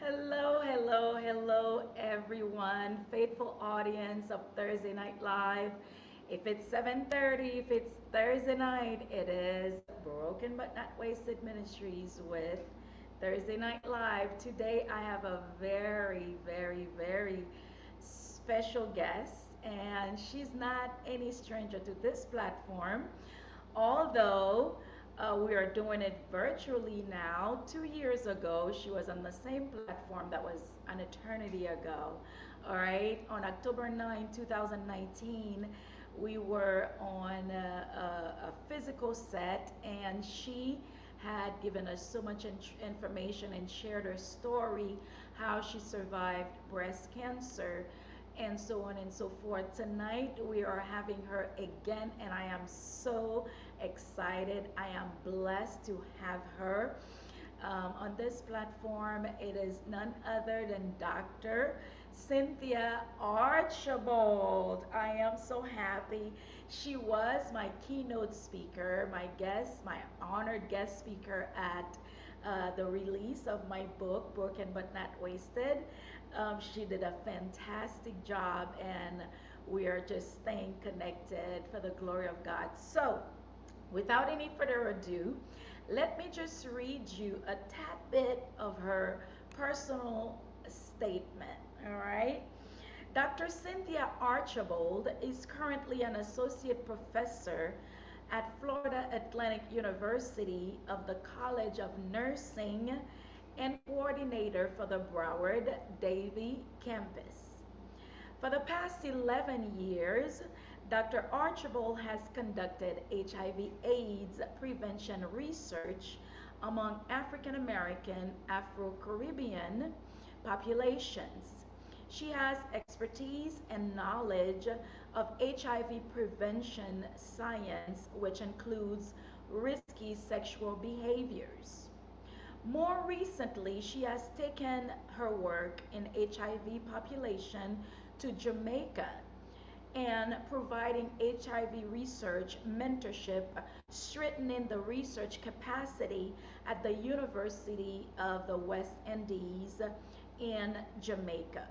Hello, hello, hello, everyone, faithful audience of Thursday Night Live. If it's 7:30, if it's Thursday night, it is Broken But Not Wasted Ministries with Thursday Night Live. Today, I have a very, very, very special guest, and she's not any stranger to this platform. Although we are doing it virtually now, 2 years ago, she was on the same platform that was an eternity ago. All right, on October 9, 2019, we were on a physical set, and she had given us so much information and shared her story, how she survived breast cancer and so on and so forth. Tonight we are having her again, and I am so excited. I am blessed to have her on this platform. It is none other than Dr. Cynthia Archibald. I am so happy. She was my keynote speaker, my guest, my honored guest speaker at the release of my book, Broken But Not Wasted. She did a fantastic job, and we are just staying connected for the glory of God. So, without any further ado, let me just read you a tad bit of her personal statement. All right. Dr. Cynthia Archibald is currently an associate professor at Florida Atlantic University of the College of Nursing and coordinator for the Broward Davie campus. For the past 11 years, Dr. Archibald has conducted HIV/AIDS prevention research among African American, Afro Caribbean populations. She has expertise and knowledge of HIV prevention science, which includes risky sexual behaviors. More recently, she has taken her work in HIV population to Jamaica and providing HIV research mentorship, strengthening the research capacity at the University of the West Indies in Jamaica.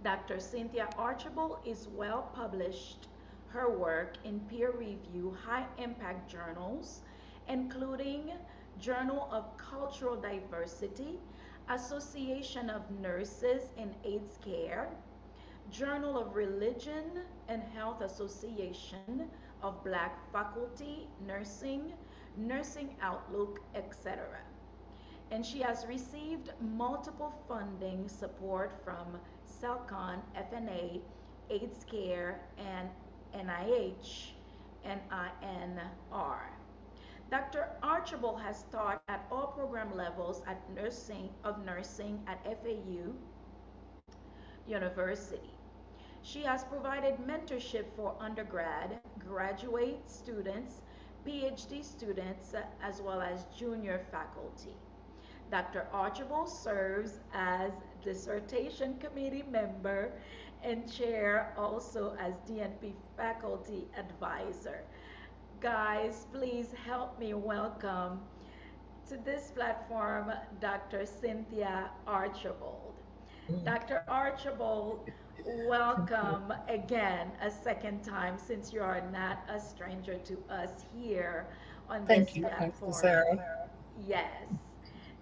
Dr. Cynthia Archibald is well published her work in peer review high impact journals, including Journal of Cultural Diversity, Association of Nurses in AIDS Care, Journal of Religion and Health Association of Black Faculty Nursing, Nursing Outlook, etc. And she has received multiple funding support from CELCON, FNA, AIDS Care, and NIH, NINR. Dr. Archibald has taught at all program levels of nursing at FAU University. She has provided mentorship for undergrad, graduate students, PhD students, as well as junior faculty. Dr. Archibald serves as dissertation committee member and chair also as DNP faculty advisor. Guys, please help me welcome to this platform Dr. Cynthia Archibald. Dr. Archibald, welcome again a second time, since you are not a stranger to us here on Thank this you, Pastor platform. Sarah. Yes.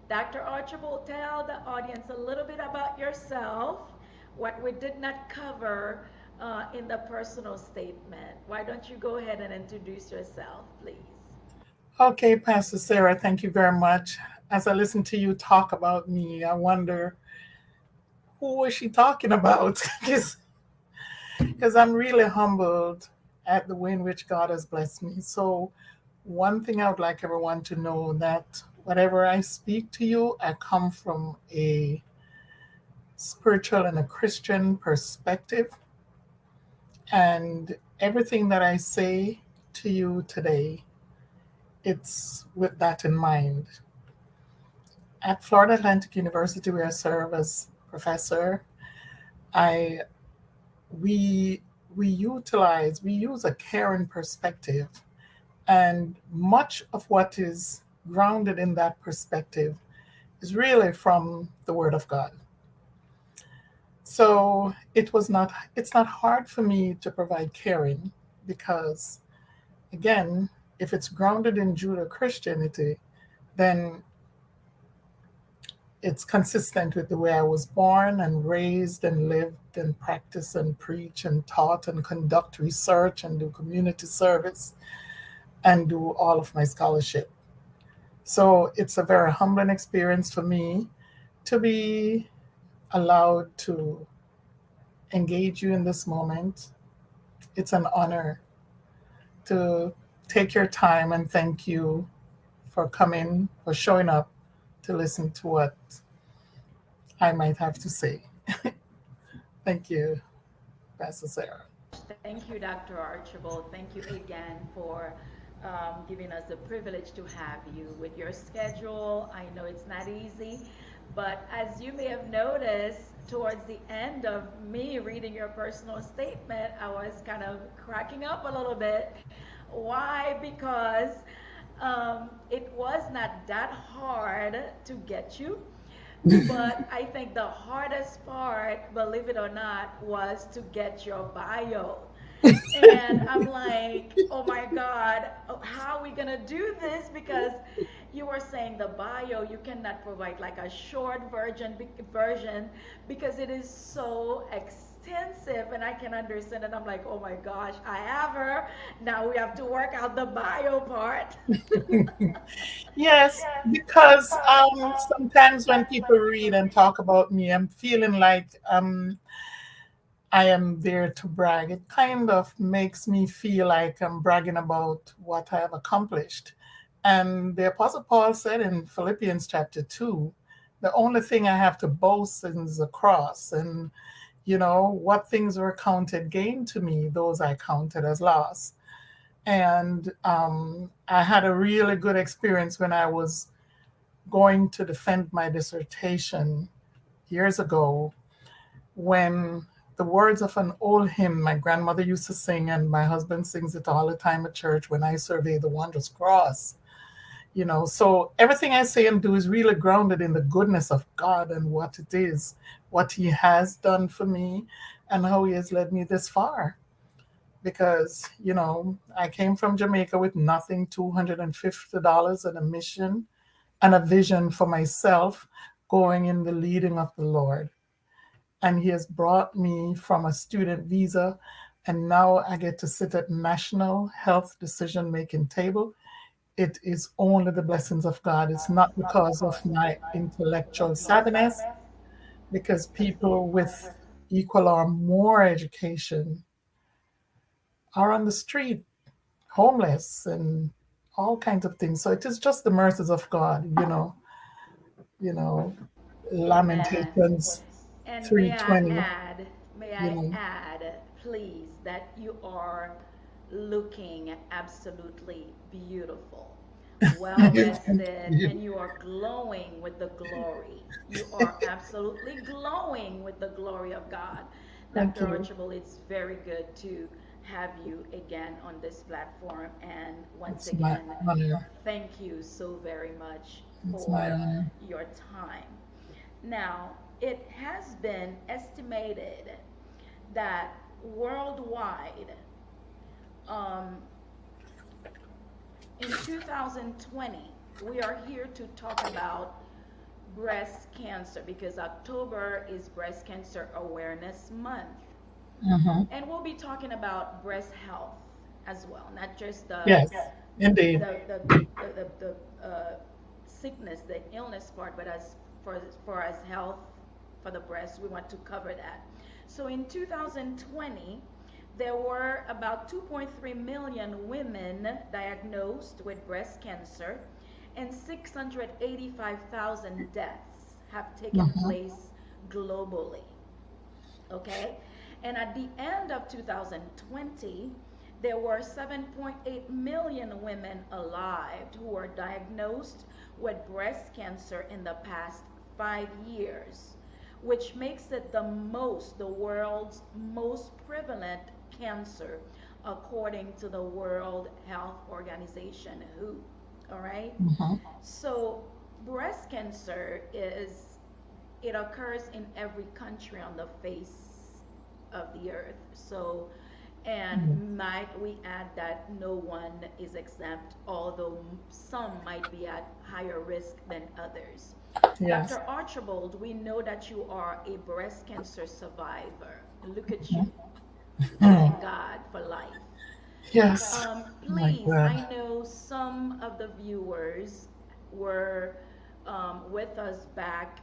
Dr. Archibald, tell the audience a little bit about yourself, what we did not cover in the personal statement. Why don't you go ahead and introduce yourself, please? Okay, Pastor Sarah, thank you very much. As I listen to you talk about me, I wonder who was she talking about? Because I'm really humbled at the way in which God has blessed me. So, one thing I would like everyone to know that whatever I speak to you, I come from a spiritual and a Christian perspective. And everything that I say to you today, it's with that in mind. At Florida Atlantic University, where I serve as professor, I we we use a caring perspective, and much of what is grounded in that perspective is really from the Word of God. So it's not hard for me to provide caring because, again, if it's grounded in Judeo Christianity, then it's consistent with the way I was born and raised and lived and practiced and preach and taught and conduct research and do community service and do all of my scholarship. So it's a very humbling experience for me to be allowed to engage you in this moment. It's an honor to take your time and thank you for coming, for showing up to listen to what I might have to say. Thank you, Pastor Sarah. Thank you, Dr. Archibald. Thank you again for giving us the privilege to have you with your schedule. I know it's not easy, but as you may have noticed, towards the end of me reading your personal statement, I was kind of cracking up a little bit. Why? Because it was not that hard to get you. But I think the hardest part, believe it or not, was to get your bio. And I'm like, oh my God, how are we gonna do this? Because you were saying the bio, you cannot provide like a short version because it is so extensive, and I can understand it. I'm like, oh my gosh, I have her. Now we have to work out the bio part. Yes, because sometimes when people read and talk about me, I'm feeling like I am there to brag. It kind of makes me feel like I'm bragging about what I have accomplished. And the Apostle Paul said in Philippians chapter 2, the only thing I have to boast in is the cross. And, what things were counted gain to me, those I counted as loss. And I had a really good experience when I was going to defend my dissertation years ago when the words of an old hymn my grandmother used to sing, and my husband sings it all the time at church, when I survey the wondrous cross. So everything I say and do is really grounded in the goodness of God and what it is, what He has done for me, and how He has led me this far. Because, I came from Jamaica with nothing, $250 and a mission and a vision for myself going in the leading of the Lord. And He has brought me from a student visa, and now I get to sit at national health decision making table. It is only the blessings of God. It's not because of my intellectual savviness, because people with equal or more education are on the street, homeless, and all kinds of things. So it is just the mercies of God, you know, Amen. Lamentations And 3:20, may you I know. add, please, that you are looking absolutely beautiful, well Thank rested, you. and you are glowing with the glory. You are absolutely glowing with the glory of God. Thank Dr. you. Archibald, it's very good to have you again on this platform. And once It's my again, honor. thank you so very much It's my for honor. your time. Now, it has been estimated that worldwide, um, in 2020, we are here to talk about breast cancer because October is Breast Cancer Awareness Month. Hmm. And we'll be talking about breast health as well, not just Yes, indeed. the sickness, the illness part, but as health for the breast, we want to cover that. So in 2020, there were about 2.3 million women diagnosed with breast cancer, and 685,000 deaths have taken Hmm. place globally. Okay? And at the end of 2020, there were 7.8 million women alive who were diagnosed with breast cancer in the past 5 years, which makes it the world's most prevalent cancer, according to the World Health Organization, WHO. All right? Hmm. So breast cancer is, it occurs in every country on the face of the earth. So, Mhm. and might we add that no one is exempt, although some might be at higher risk than others. Yes. Dr. Archibald, we know that you are a breast cancer survivor. Look at you. Hmm. Thank God for life. Yes. My Please, God. I know some of the viewers were with us back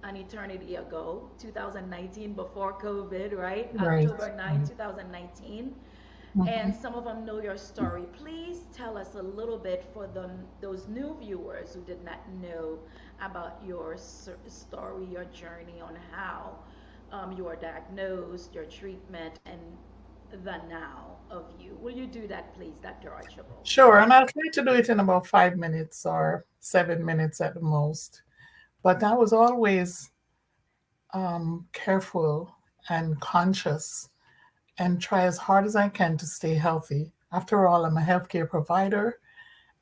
an eternity ago, 2019, before COVID, right? Right. October 9, 2019. And Mhm. some of them know your story. Please tell us a little bit for them, those new viewers who did not know about your story, your journey on how you were diagnosed, your treatment, and the now of you. Will you do that, please, Dr. Archibald? Sure, and I'll try to do it in about 5 minutes or 7 minutes at the most. But I was always careful and conscious and try as hard as I can to stay healthy. After all, I'm a healthcare provider.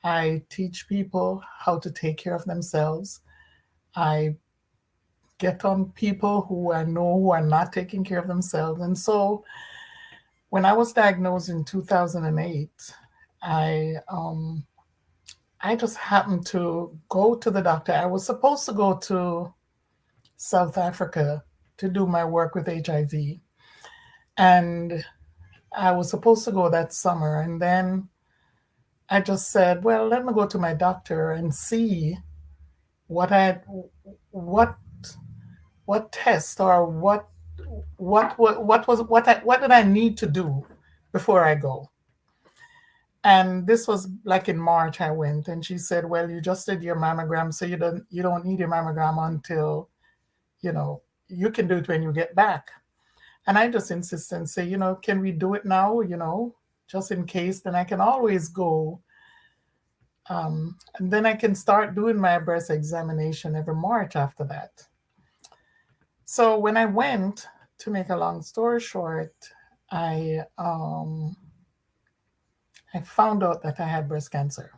I teach people how to take care of themselves. I get on people who I know who are not taking care of themselves. And so when I was diagnosed in 2008, I um, I just happened to go to the doctor. I was supposed to go to South Africa to do my work with HIV. And I was supposed to go that summer. And then I just said, well, let me go to my doctor and see what I what what test or what did I need to do before I go. And this was like in March I went and she said, well, you just did your mammogram, so you don't need your mammogram until, you can do it when you get back. And I just insist and say, can we do it now, just in case, then I can always go. And then I can start doing my breast examination every March after that. So when I went, to make a long story short, I um, I found out that I had breast cancer.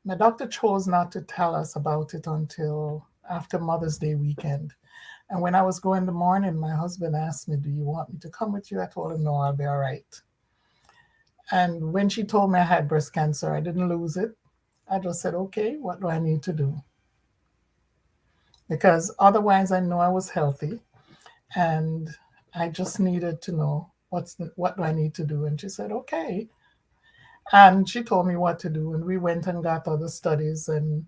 My doctor chose not to tell us about it until after Mother's Day weekend. And when I was going in the morning, my husband asked me, do you want me to come with you? I told him, no, I'll be all right. And when she told me I had breast cancer, I didn't lose it. I just said, okay, what do I need to do? Because otherwise, I know I was healthy and I just needed to know what do I need to do. And she said, okay. And she told me what to do. And we went and got other studies. And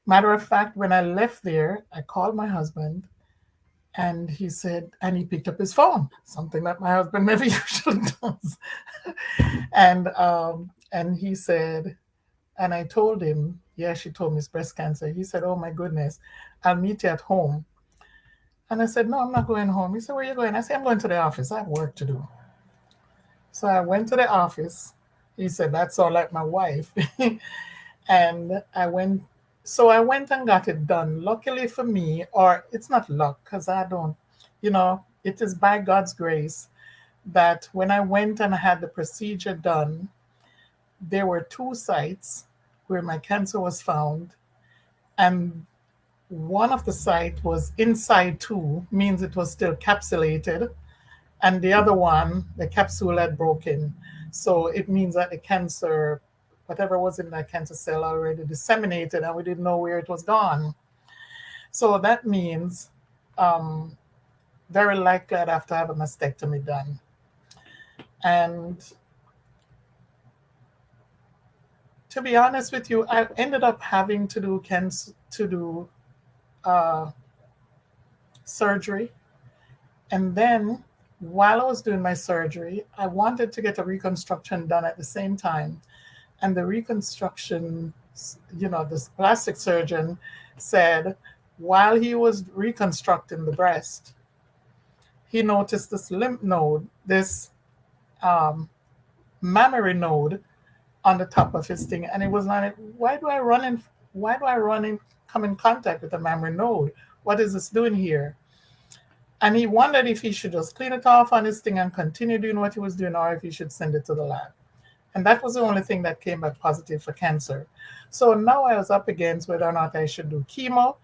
matter of fact, when I left there, I called my husband and he said, and he picked up his phone, something that my husband never usually does. And he said, and I told him, yeah, she told me it's breast cancer. He said, oh my goodness, I'll meet you at home. And I said, no, I'm not going home. He said, where are you going? I said, I'm going to the office. I have work to do. So I went to the office. He said, that's all like my wife. And I went and got it done. Luckily for me, or it's not luck, because I don't, it is by God's grace that when I went and had the procedure done, there were two sites where my cancer was found. And one of the site was inside two, means it was still capsulated. And the other one, the capsule had broken. So it means that the cancer, whatever was in that cancer cell, already disseminated and we didn't know where it was gone. So that means um, very likely I'd have to have a mastectomy done. And to be honest with you, I ended up having to do uh, surgery. And then while I was doing my surgery, I wanted to get a reconstruction done at the same time. And the reconstruction, this plastic surgeon said while he was reconstructing the breast, he noticed this lymph node, this um, mammary node on the top of his thing, and it was like, why do I run in, come in contact with a mammary node? What is this doing here? And he wondered if he should just clean it off on his thing and continue doing what he was doing, or if he should send it to the lab. And that was the only thing that came back positive for cancer. So now I was up against whether or not I should do chemo.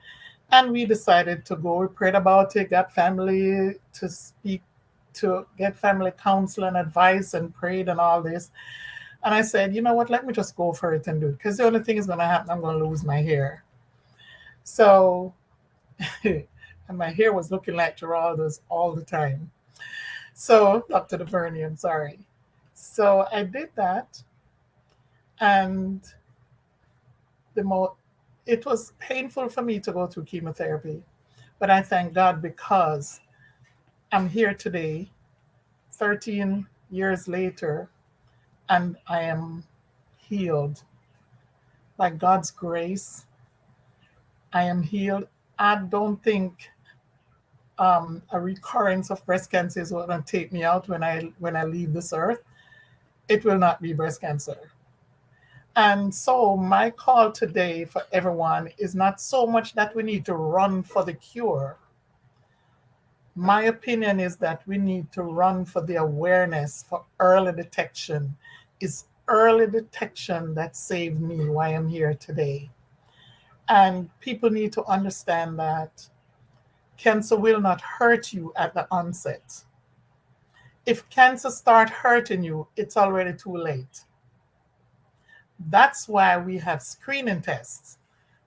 And we decided to go. We prayed about it, got family to speak, to get family counsel and advice, and prayed and all this. And I said, you know what, let me just go for it and do it. Because the only thing is going to happen, I'm going to lose my hair. So, and my hair was looking like Geraldo's all the time. So, Dr. DuVernay, I'm sorry. So I did that, and the mo it was painful for me to go through chemotherapy, but I thank God because I'm here today, 13 years later, and I am healed by God's grace. I am healed. I don't think a recurrence of breast cancer is going to take me out when I leave this earth. It will not be breast cancer. And so my call today for everyone is not so much that we need to run for the cure. My opinion is that we need to run for the awareness for early detection. It's early detection that saved me why I'm here today. And people need to understand that cancer will not hurt you at the onset. If cancer start hurting you, it's already too late. That's why we have screening tests.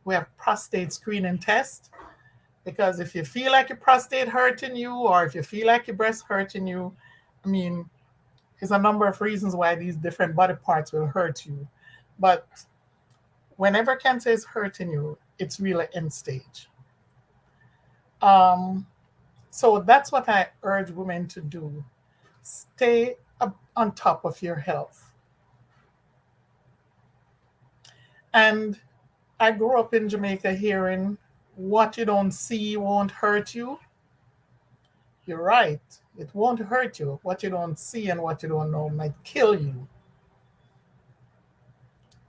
We have prostate screening tests because if you feel like your prostate hurting you or if you feel like your breast hurting you, I mean, there's a number of reasons why these different body parts will hurt you. But whenever cancer is hurting you, it's really end stage. Um, so that's what I urge women to do. Stay up on top of your health. And I grew up in Jamaica hearing what you don't see won't hurt you. You're right. It won't hurt you. What you don't see and what you don't know might kill you.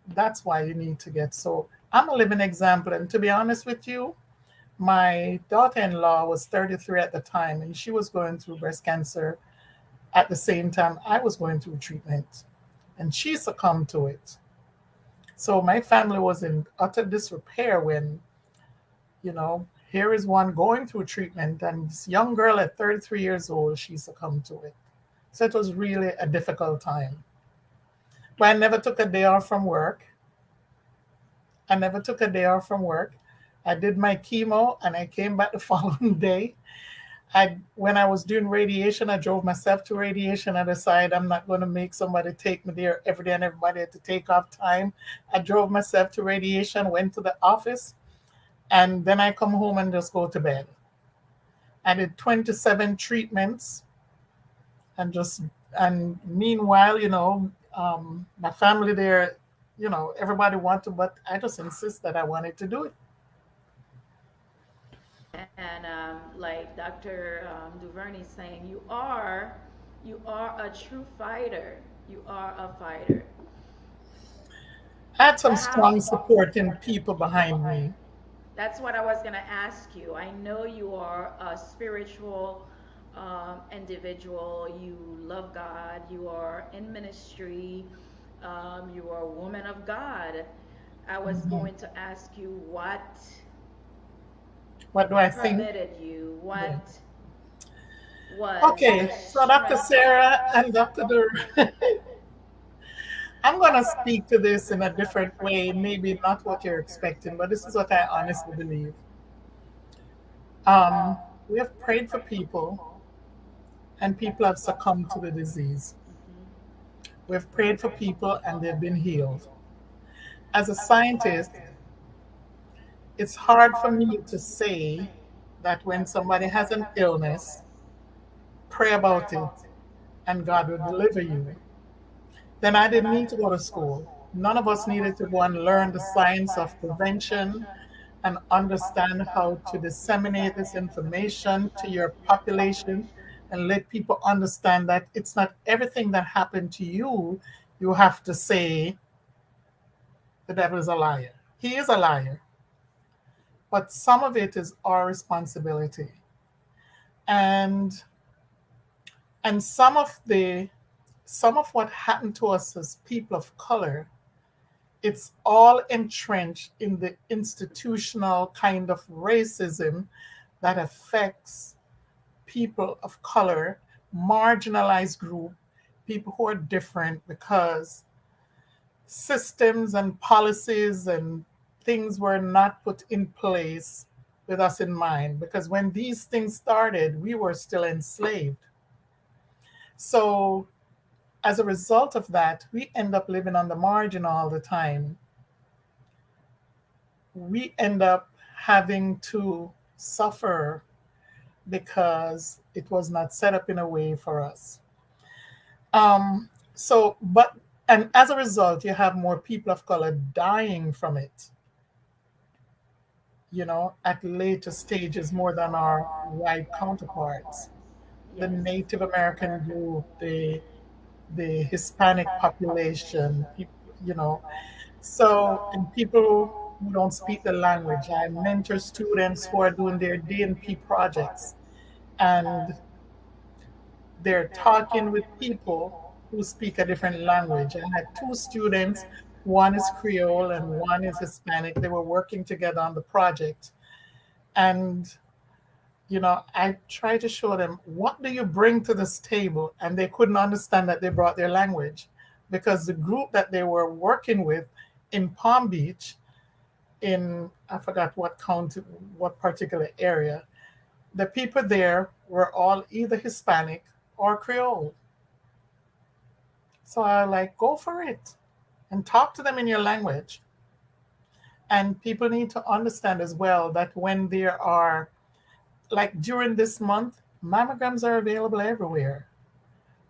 That's why you need to get so. I'm a living example. And to be honest with you, my daughter in law was 33 at the time, and she was going through breast cancer at the same time I was going through treatment, and she succumbed to it. So my family was in utter disrepair when, here is one going through treatment, and this young girl at 33 years old, she succumbed to it. So it was really a difficult time. But I never took a day off from work. I never took a day off from work. I did my chemo and I came back the following day. When I was doing radiation, I drove myself to radiation. I decided I'm not going to make somebody take me there every day and everybody had to take off time. I drove myself to radiation, went to the office, and then I come home and just go to bed. I did 27 treatments, and meanwhile, my family there, everybody wanted, but I just insist that I wanted to do it. And like Dr. Duvernay saying, you are a true fighter. You are a fighter. I had some I have strong supporting people behind me. That's what I was gonna ask you. I know you are a spiritual individual. You love God. You are in ministry. You are a woman of God. I was Mhm. going to ask you what What do I think? permitted you, Yeah. what was the Okay, so Dr. strength. Sarah and Dr. Dur, I'm going to speak to this in a different way, maybe not what you're expecting, but this is what I honestly believe. Um, we have prayed for people, and people have succumbed to the disease. Mhm. We've prayed for people, and they've been healed. As a scientist, it's hard for me to say that when somebody has an illness, pray about it, and God will deliver you. Then I didn't need to go to school. None of us needed to go and learn the science of prevention and understand how to disseminate this information to your population and let people understand that it's not everything that happened to you, you have to say the devil is a liar. He is a liar, but some of it is our responsibility. And and some of the some of what happened to us as people of color, it's all entrenched in the institutional kind of racism that affects people of color, marginalized group, people who are different, because systems and policies and things were not put in place with us in mind. Because when these things started, we were still enslaved. So, as a result of that, we end up living on the margin all the time. We end up having to suffer because it was not set up in a way for us. But and as a result, you have more people of color dying from it, at later stages more than our white counterparts. The Yes. Native American group, the Hispanic population, So, and people who don't speak the language. I mentor students who are doing their DNP projects, and they're talking with people who speak a different language. I had two students, one is Creole and one is Hispanic. They were working together on the project. And, I tried to show them, what do you bring to this table? And they couldn't understand that they brought their language, because the group that they were working with in Palm Beach, in, I forgot what county, what particular area, the people there were all either Hispanic or Creole. So I like, go for it and talk to them in your language. And people need to understand as well that when there are, like during this month, mammograms are available everywhere.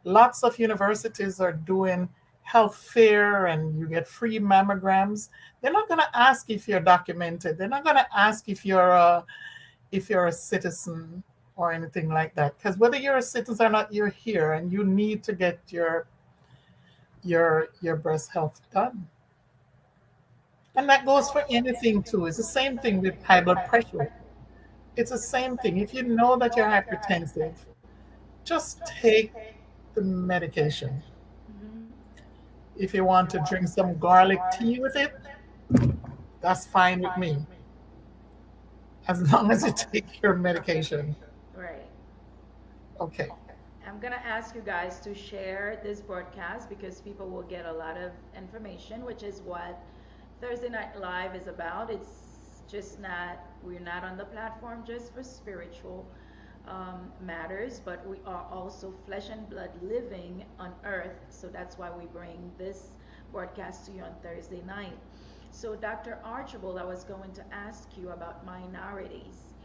Lots of universities are doing health fair and you get free mammograms. They're not going to ask if you're documented. They're not going to ask if you're a citizen or anything like that. Because whether you're a citizen or not, you're here and you need to get your breast health done. And that goes for anything too. It's the same thing with high blood pressure. It's the same thing. If you know that you're hypertensive, just take the medication. Hmm. If you want to drink some garlic tea with it, that's fine with me, as long as you take your medication. Right. Okay. I'm gonna ask you guys to share this broadcast because people will get a lot of information, which is what Thursday Night Live is about. It's just not, we're not on the platform just for spiritual matters, but we are also flesh and blood living on earth. So that's why we bring this broadcast to you on Thursday night. So, Dr. Archibald, I was going to ask you about minorities.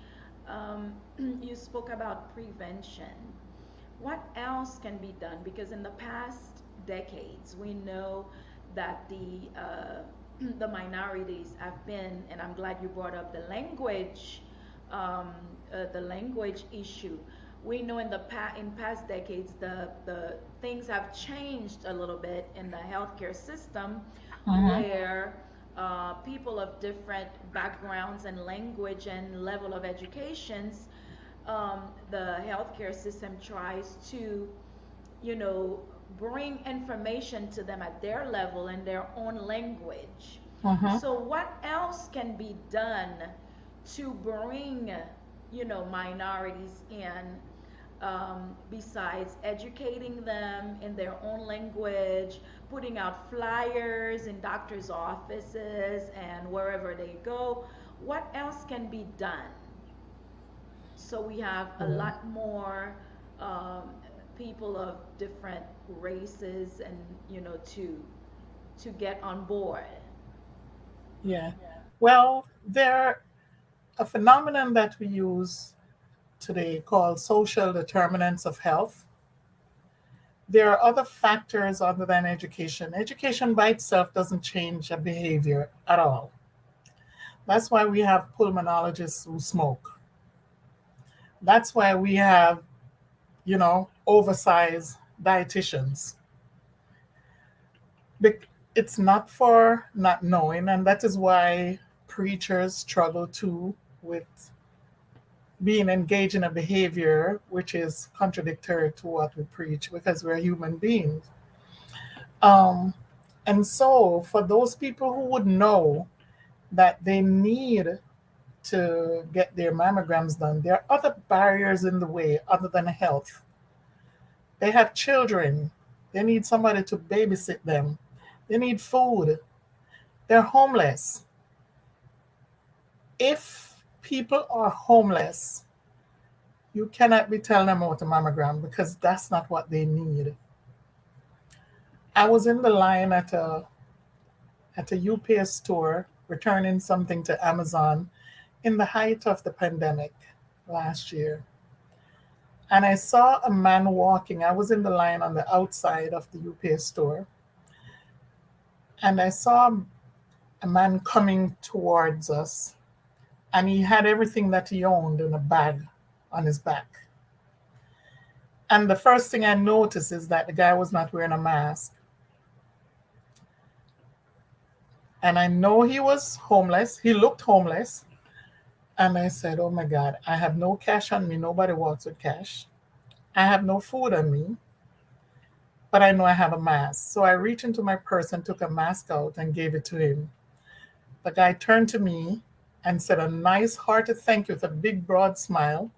You spoke about prevention. What else can be done? Because in the past decades, we know that the minorities have been, and I'm glad you brought up the language issue. We know in past decades the things have changed a little bit in the healthcare system, Mhm. where people of different backgrounds and language and level of educations, the healthcare system tries to, you know, bring information to them at their level in their own language. Mhm. So, what else can be done to bring, minorities in, besides educating them in their own language, putting out flyers in doctors' offices and wherever they go? What else can be done so we have a Yeah. lot more um, people of different races and to get on board? Yeah. Well, there a phenomenon that we use today called social determinants of health. There are other factors other than education. Education by itself doesn't change a behavior at all. That's why we have pulmonologists who smoke. That's why we have, oversized dietitians. It's not for not knowing, and that is why preachers struggle too with being engaged in a behavior which is contradictory to what we preach, because we're human beings. Um, and so, for those people who would know that they need to get their mammograms done, there are other barriers in the way other than health. They have children, they need somebody to babysit them, they need food, they're homeless. If people are homeless, you cannot be telling them about a mammogram because that's not what they need. I was in the line at a UPS store returning something to Amazon in the height of the pandemic last year. And I saw a man walking. I was in the line on the outside of the UPS store. And I saw a man coming towards us. And he had everything that he owned in a bag on his back. And the first thing I noticed is that the guy was not wearing a mask. And I know he was homeless. He looked homeless. And I said, oh my God, I have no cash on me. Nobody walks with cash. I have no food on me, but I know I have a mask. So I reached into my purse and took a mask out and gave it to him. The guy turned to me and said a nice hearty thank you with a big broad smile,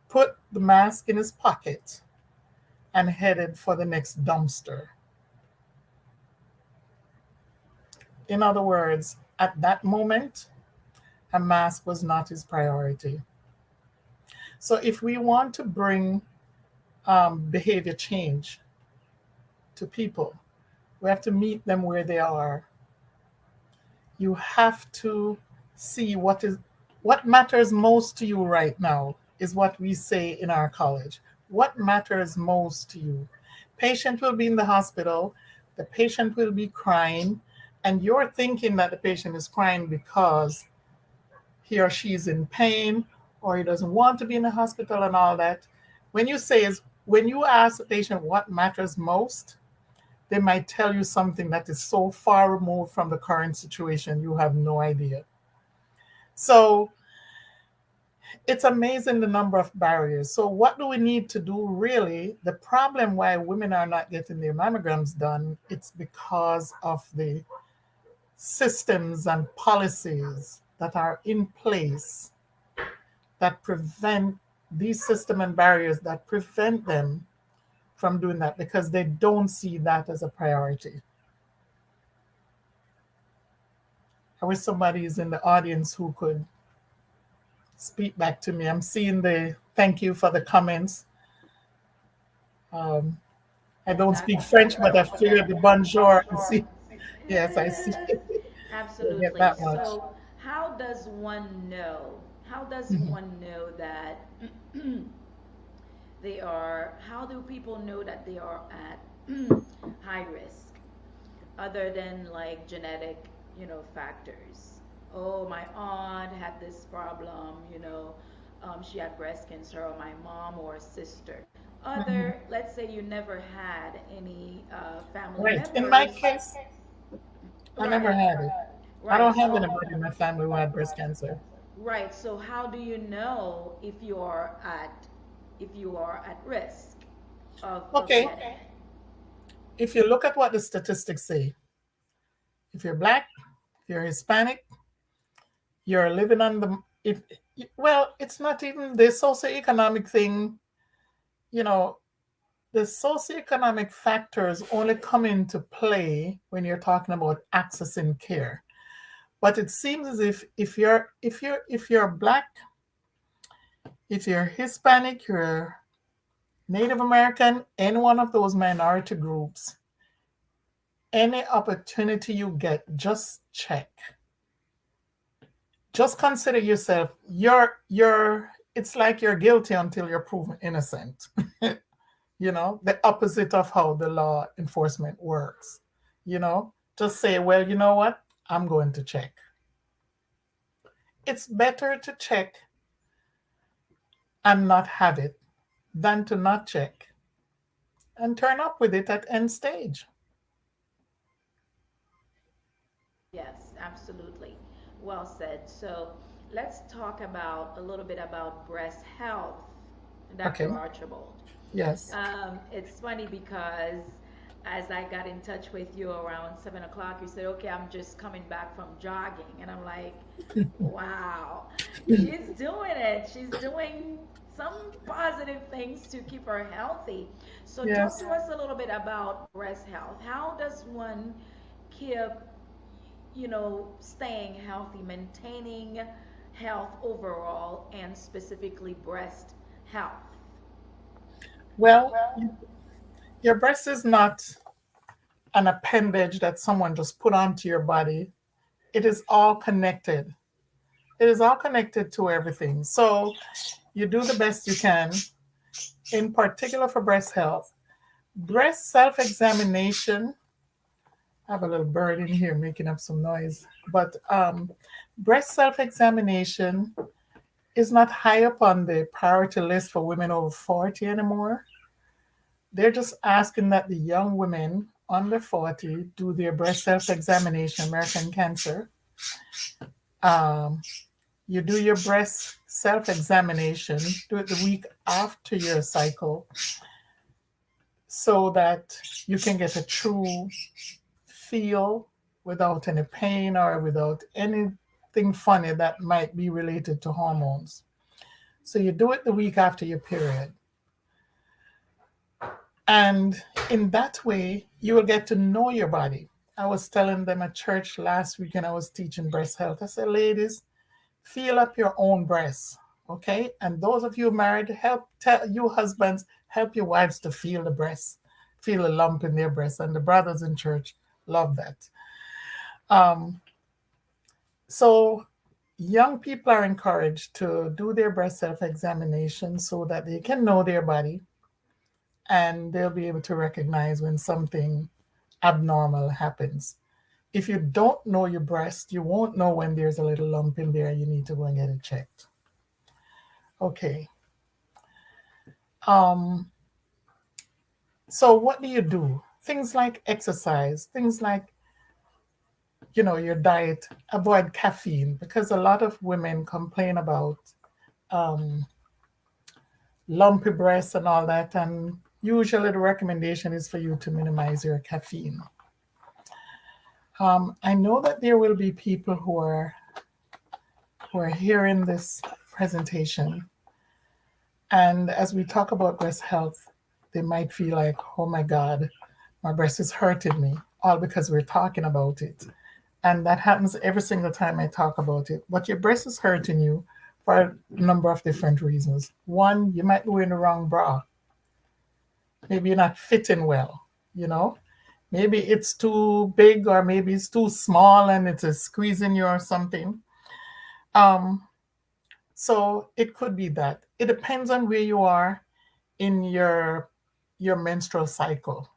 put the mask in his pocket, and headed for the next dumpster. In other words, at that moment, a mask was not his priority. So if we want to bring behavior change to people, we have to meet them where they are. You have to see what matters most to you right now is what we say in our college. What matters most to you? Patient will be in the hospital, the patient will be crying, and you're thinking that the patient is crying because he or she is in pain or he doesn't want to be in the hospital and all that. When you ask the patient what matters most, they might tell you something that is so far removed from the current situation, you have no idea. So it's amazing the number of barriers. So what do we need to do really? The problem why women are not getting their mammograms done, it's because of the systems and policies that are in place that prevent these system and barriers that prevent them from doing that because they don't see that as a priority. I wish somebody is in the audience who could speak back to me. I'm seeing the thank you for the comments. Um, I don't speak French, but I figured the bonjour. I see. Yes, I see. You'll get Absolutely. that much. So, how does one know? How does Mhm. one know that how do people know that they are at high risk other than like genetic, factors? Oh, my aunt had this problem, she had breast cancer, or my mom or sister. Mhm. Let's say you never had any family Right. In my members. case, I never Right, had it. I right. don't have So, anybody in my family who had breast cancer. right. So how do you know if you are at risk of Okay. getting it? If you look at what the statistics say, if you're black, if you're Hispanic, you're living on the if well, it's not even the socioeconomic thing, you know, the socioeconomic factors only come into play when you're talking about accessing care. But it seems as if you're black, if you're Hispanic, you're Native American, any one of those minority groups, any opportunity you get, just check. Just consider yourself, it's like you're guilty until you're proven innocent. The opposite of how the law enforcement works. Just say, well, you know what? I'm going to check. It's better to check and not have it than to not check and turn up with it at end stage. Yes, absolutely. Well said. So let's talk about a little bit about breast health, Okay. Dr. Archibald. Yes. It's funny because as I got in touch with you around 7 o'clock, you said, okay, I'm just coming back from jogging. And I'm like, wow, she's doing it. She's doing some positive things to keep her healthy. So, talk Yes. to us a little bit about breast health. How does one keep, staying healthy, maintaining health overall, and specifically breast health? Well, your breast is not an appendage that someone just put onto your body. It is all connected. It is all connected to everything. So you do the best you can, in particular for breast health. Breast self examination, I have a little bird in here making up some noise, but breast self examination is not high up on the priority list for women over 40 anymore. They're just asking that the young women under 40 do their breast self examination, American Cancer. Um, you do your breast self examination, do it the week after your cycle so that you can get a true feel without any pain or without anything funny that might be related to hormones. So you do it the week after your period. And in that way, you will get to know your body. I was telling them at church last week and I was teaching breast health. I said, ladies, feel up your own breasts. Okay. And those of you married, help tell you husbands, help your wives to feel the breast, feel a lump in their breast. And the brothers in church love that. Um, so young people are encouraged to do their breast self examination so that they can know their body and they'll be able to recognize when something abnormal happens. If you don't know your breast, you won't know when there's a little lump in there. You need to go and get it checked. Okay. Um, so what do you do? Things like exercise, things like your diet. Avoid caffeine because a lot of women complain about um, lumpy breasts and all that, and usually the recommendation is for you to minimize your caffeine. I know that there will be people who are hearing this presentation, and as we talk about breast health, they might feel like, "Oh my God, my breast is hurting me," all because we're talking about it. And that happens every single time I talk about it. But your breast is hurting you for a number of different reasons. One, you might be wearing the wrong bra. Maybe you're not fitting well, you know? Maybe it's too big or maybe it's too small and it's squeezing you or something. Um, so it could be that. It depends on where you are in your menstrual cycle.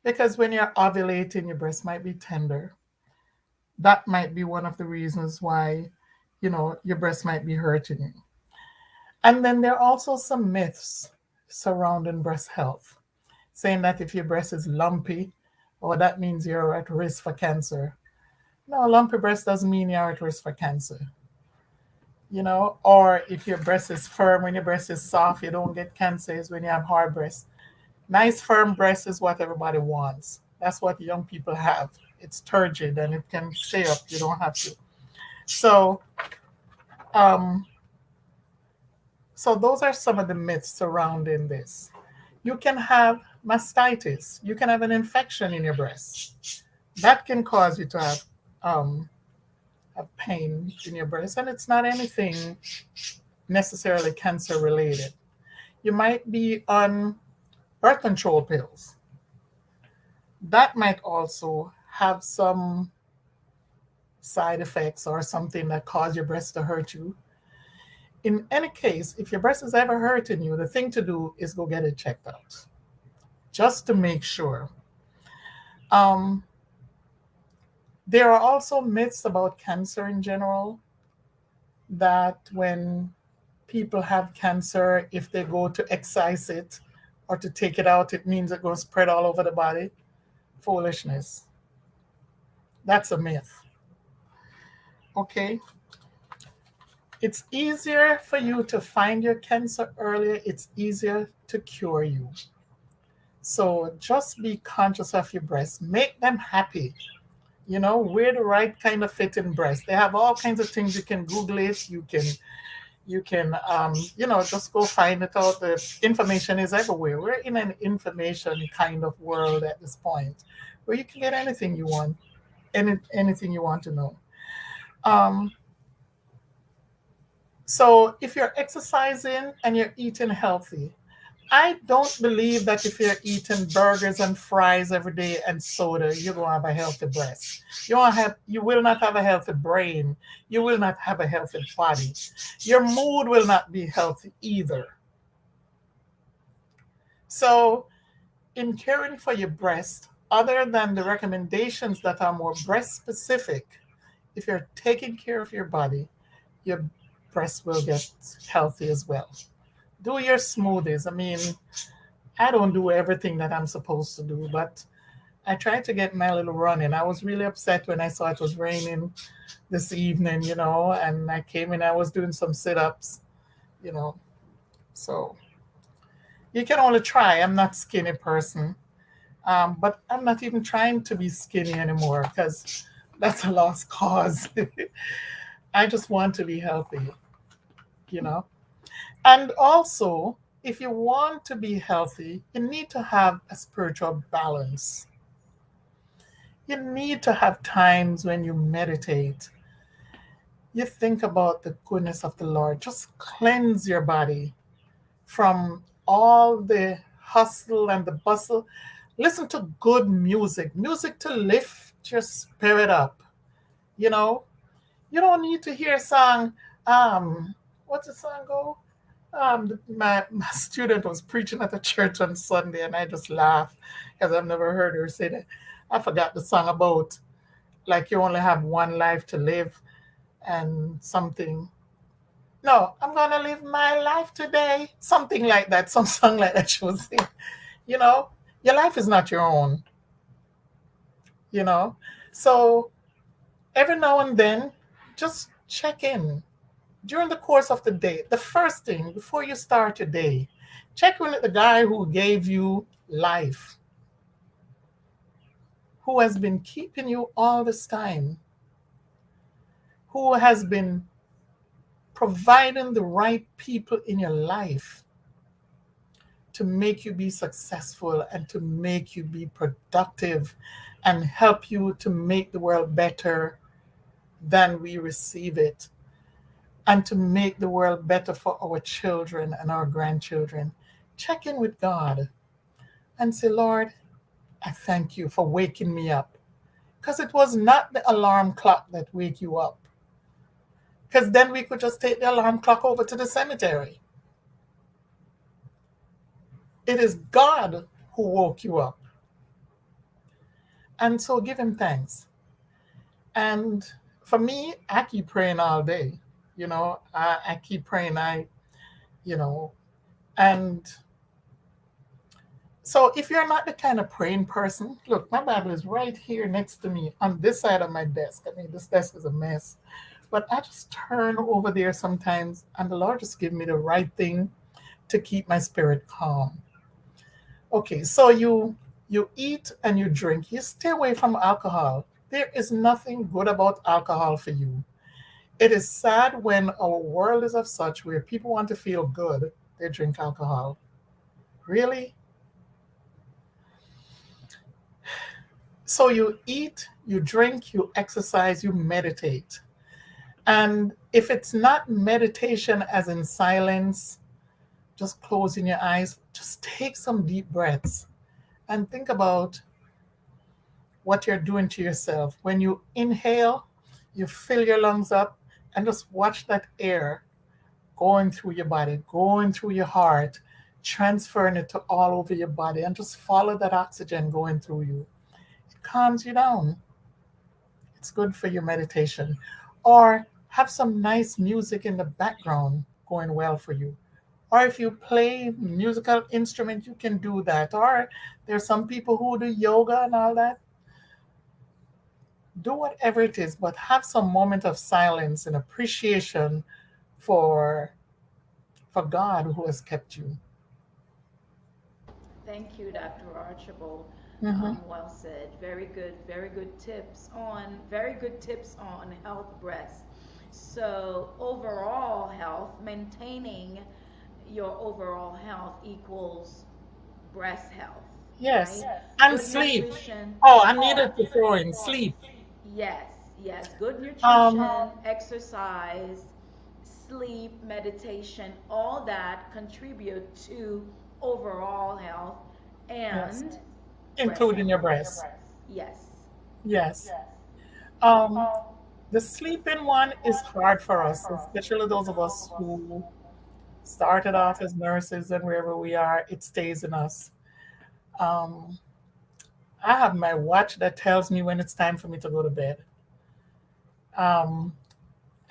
Because when you're ovulating, your breast might be tender. That might be one of the reasons why, your breast might be hurting you. And then there are also some myths surrounding breast health, saying that if your breast is lumpy, or that means you're at risk for cancer. No, lumpy breast doesn't mean you're at risk for cancer. Or if your breast is firm, when your breast is soft, you don't get cancer, is when you have hard breast. Nice firm breast is what everybody wants. That's what young people have. It's turgid and it can stay up. You don't have to. So, um, so those are some of the myths surrounding this. You can have mastitis. You can have an infection in your breast. That can cause you to um, have pain in your breast, and it's not anything necessarily cancer related. You might be on birth control pills. That might also have some side effects or something that cause your breast to hurt you. In any case, if your breast is ever hurting you, the thing to do is go get it checked out just to make sure. Um, there are also myths about cancer in general that when people have cancer, if they go to excise it or to take it out, it means it goes spread all over the body. Foolishness. That's a myth. Okay. It's easier for you to find your cancer earlier, it's easier to cure you. So just be conscious of your breasts. Make them happy. Wear the right kind of fitting breast. They have all kinds of things. You can Google it. You can just go find it out. The information is everywhere. We're in an information kind of world at this point, where you can get anything you want, anything you want to know. Um, so if you're exercising and you're eating healthy, I don't believe that if you're eating burgers and fries every day and soda, you're gonna have a healthy breast. You will not have a healthy brain. You will not have a healthy body. Your mood will not be healthy either. So, in caring for your breast, other than the recommendations that are more breast specific, if you're taking care of your body, your breast will get healthy as well. Do your smoothies. I mean, I don't do everything that I'm supposed to do, but I tried to get my little run in. I was really upset when I saw it was raining this evening, and I came in, I was doing some sit ups, you know. So you can only try. I'm not skinny person, but I'm not even trying to be skinny anymore because that's a lost cause. I just want to be healthy, you know. And also, if you want to be healthy, you need to have a spiritual balance. You need to have times when you meditate. You think about the goodness of the Lord. Just cleanse your body from all the hustle and the bustle. Listen to good music, music to lift your spirit up. You know, you don't need to hear a song. What's the song go? My student was preaching at the church on Sunday, and I just laughed because I've never heard her say that. I forgot the song about like you only have one life to live and something. No, I'm gonna live my life today. Something like that. Some song like that she was saying. You know, your life is not your own. You know, so every now and then, just check in during the course of the day. The first thing before you start your day, check in with the guy who gave you life, who has been keeping you all this time, who has been providing the right people in your life to make you be successful and to make you be productive and help you to make the world better than we receive it and to make the world better for our children and our grandchildren. Check in with God and say, Lord, I thank you for waking me up. Because it was not the alarm clock that wake you up. Because then we could just take the alarm clock over to the cemetery. It is God who woke you up. And so give him thanks. And for me, I keep praying all day. I keep praying. You know, and so if you're not the kind of praying person, look, my Bible is right here next to me on this side of my desk. I mean, this desk is a mess. But I just turn over there sometimes, and the Lord just give me the right thing to keep my spirit calm. Okay, so you eat and you drink. You stay away from alcohol. There is nothing good about alcohol for you. It is sad when our world is of such where people want to feel good, they drink alcohol. Really? So you eat, you drink, you exercise, you meditate. And if it's not meditation as in silence, just closing your eyes, just take some deep breaths and think about what you're doing to yourself. When you inhale, you fill your lungs up and just watch that air going through your body, going through your heart, transferring it to all over your body, and just follow that oxygen going through you. It calms you down. It's good for your meditation. Or have some nice music in the background going well for you. Or if you play musical instrument, you can do that. Or there's some people who do yoga and all that. Do whatever it is, but have some moment of silence and appreciation for God who has kept you. Thank you, Dr. Archibald. Hmm. Well said. Very good tips on health breast. So overall health, maintaining your overall health equals breast health, Yes. right? And Good sleep. nutrition. Oh, I needed to throw in sleep. Yes, yes. Good Um, nutrition, exercise, sleep, meditation, all that contribute to overall health yes, and breast including health. your breast. Yes. Yes. Um, the sleeping one is hard for us, especially those of us who started off as nurses and wherever we are, it stays in us. Um, I have my watch that tells me when it's time for me to go to bed. Um,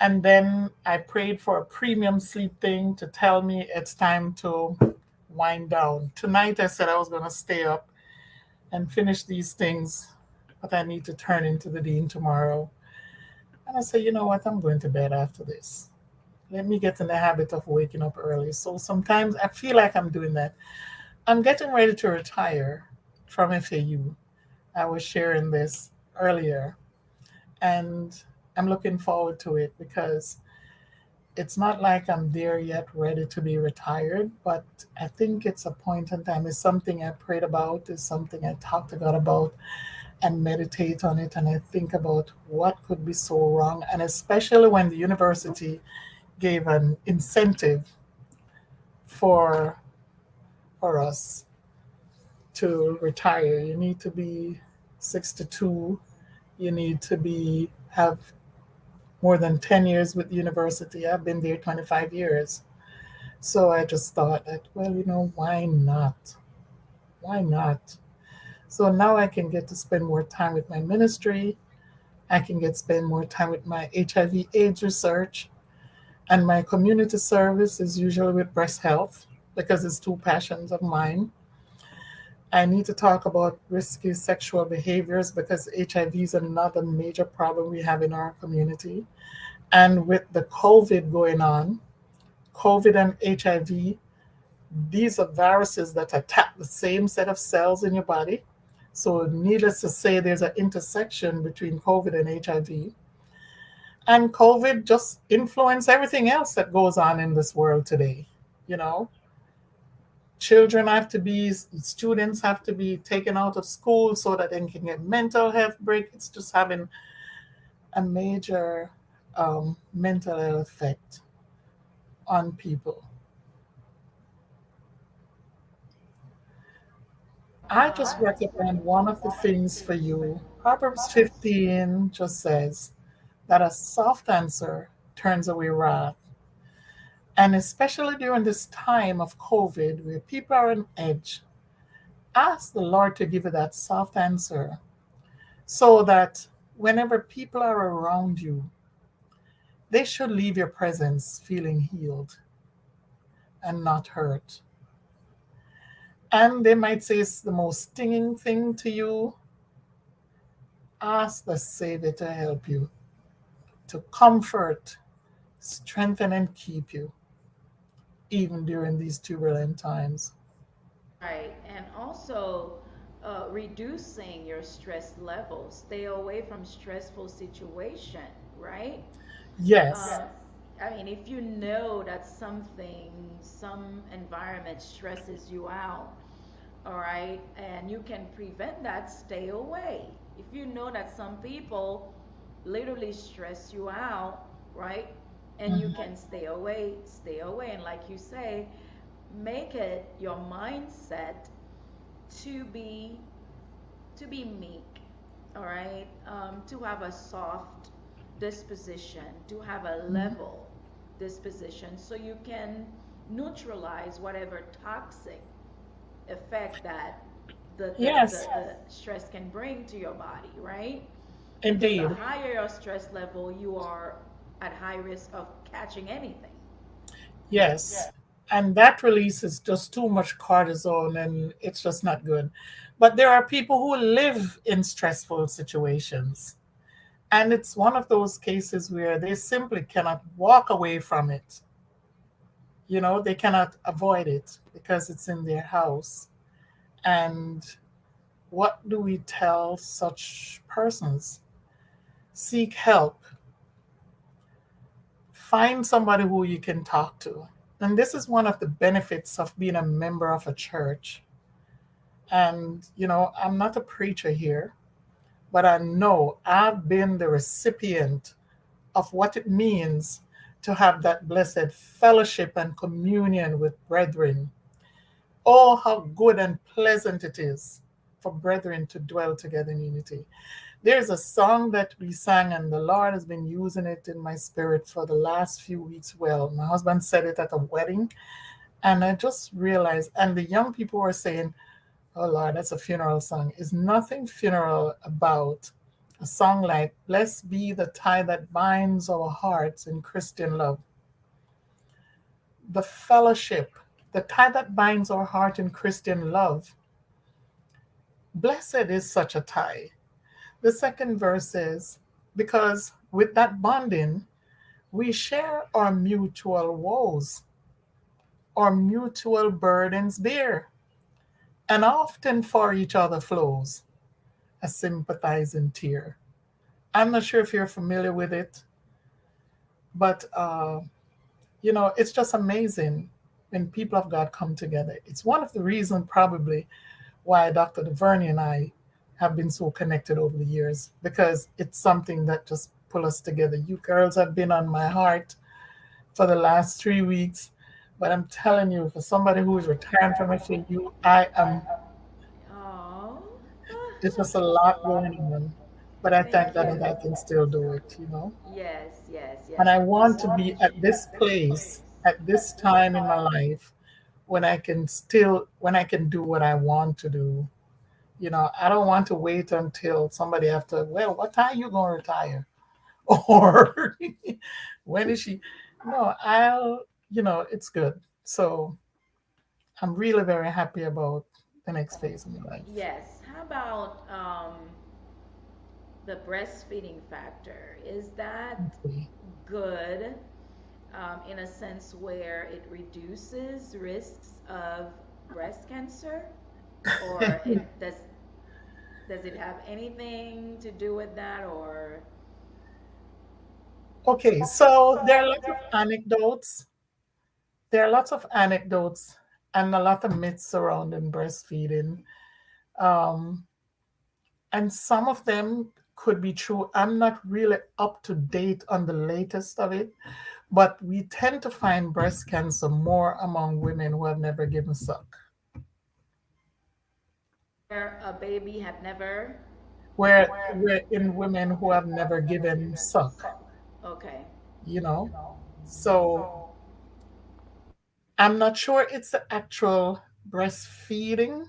and then I prayed for a premium sleep thing to tell me it's time to wind down. Tonight I said I was going to stay up and finish these things, but I need to turn into the dean tomorrow. And I said, you know what? I'm going to bed after this. Let me get in the habit of waking up early. So sometimes I feel like I'm doing that. I'm getting ready to retire from FAU. I was sharing this earlier, and I'm looking forward to it because it's not like I'm there yet, ready to be retired, but I think it's a point in time. It's something I prayed about, it's something I talked to God about and meditate on it. And I think about what could be so wrong. And especially when the university gave an incentive for us to retire. You need to be 62, you need to be have more than 10 years with the university. I've been there 25 years. So I just thought that, well, why not? Why not? So now I can get to spend more time with my ministry. I can get spend more time with my HIV AIDS research, and my community service is usually with breast health because it's two passions of mine. I need to talk about risky sexual behaviors because HIV is another major problem we have in our community. And with the COVID going on, COVID and HIV, these are viruses that attack the same set of cells in your body. So, needless to say, there's an intersection between COVID and HIV. And COVID just influenced everything else that goes on in this world today. You know, students have to be taken out of school so that they can get mental health break. It's just having a major mental health effect on people. I just recommend one of the things for you. Proverbs 15 just says that a soft answer turns away wrath. And especially during this time of COVID where people are on edge, ask the Lord to give you that soft answer so that whenever people are around you, they should leave your presence feeling healed and not hurt. And they might say it's the most stinging thing to you. Ask the Savior to help you, to comfort, strengthen, and keep you, even during these turbulent times. Right. And also reducing your stress levels. Stay away from stressful situation, right? Yes, Um, I mean, if you know that some environment stresses you out, all right, and you can prevent that, stay away. If you know that some people literally stress you out, right, and you mhm, can stay away. And like you say, make it your mindset to be meek, all right, to have a soft disposition, to have a mhm. level disposition, so you can neutralize whatever toxic effect that Yes, the stress can bring to your body, right? Because the indeed. higher your stress level, you are at high risk of catching anything. Yes. And that releases just too much cortisol and it's just not good. But there are people who live in stressful situations. And it's one of those cases where they simply cannot walk away from it. They cannot avoid it because it's in their house. And what do we tell such persons? Seek help, find somebody who you can talk to. And this is one of the benefits of being a member of a church. And, I'm not a preacher here, but I know I've been the recipient of what it means to have that blessed fellowship and communion with brethren. Oh, how good and pleasant it is for brethren to dwell together in unity. There's a song that we sang, and the Lord has been using it in my spirit for the last few weeks. Well, my husband said it at a wedding, and I just realized, and the young people were saying, "Oh Lord, that's a funeral song." Is nothing funeral about a song like "Blessed be the tie that binds our hearts in Christian love"? The fellowship, the tie that binds our heart in Christian love. Blessed is such a tie. The second verse is, because with that bonding, we share our mutual woes, our mutual burdens bear, and often for each other flows a sympathizing tear. I'm not sure if you're familiar with it, but it's just amazing when people of God come together. It's one of the reasons probably why Dr. DuVernay and I have been so connected over the years, because it's something that just pull us together. You girls have been on my heart for the last 3 weeks, but I'm telling you, for somebody who is retiring from FAU, I am. Oh, It's just a lot going on, but I thank thank God that you. I can still do it. Yes, yes, And yes. I want to be at this place at this time in my life when I can do what I want to do. I don't want to wait until somebody after, well, what time you gonna retire? Or when is she? No, it's good. So I'm really very happy about the next phase of my life. Yes. How about the breastfeeding factor? Is that Okay. good in a sense where it reduces risks of breast cancer, or it does it have anything to do with that, or Okay, so there are lots of anecdotes. There are lots of anecdotes and a lot of myths surrounding breastfeeding. Um, and some of them could be true. I'm not really up to date on the latest of it, but we tend to find breast cancer more among women who have never given suck, where a baby had never. where we're in women who have never given suck, Okay. you know? So I'm not sure it's the actual breastfeeding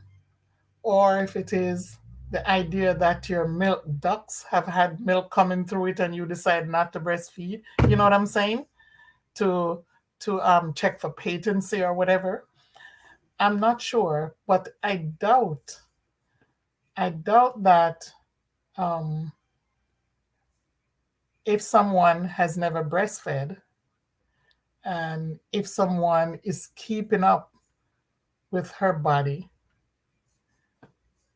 or if it is the idea that your milk ducts have had milk coming through it and you decide not to breastfeed. You know what I'm saying? To check for patency or whatever. I'm not sure, but I doubt that um, if someone has never breastfed and if someone is keeping up with her body,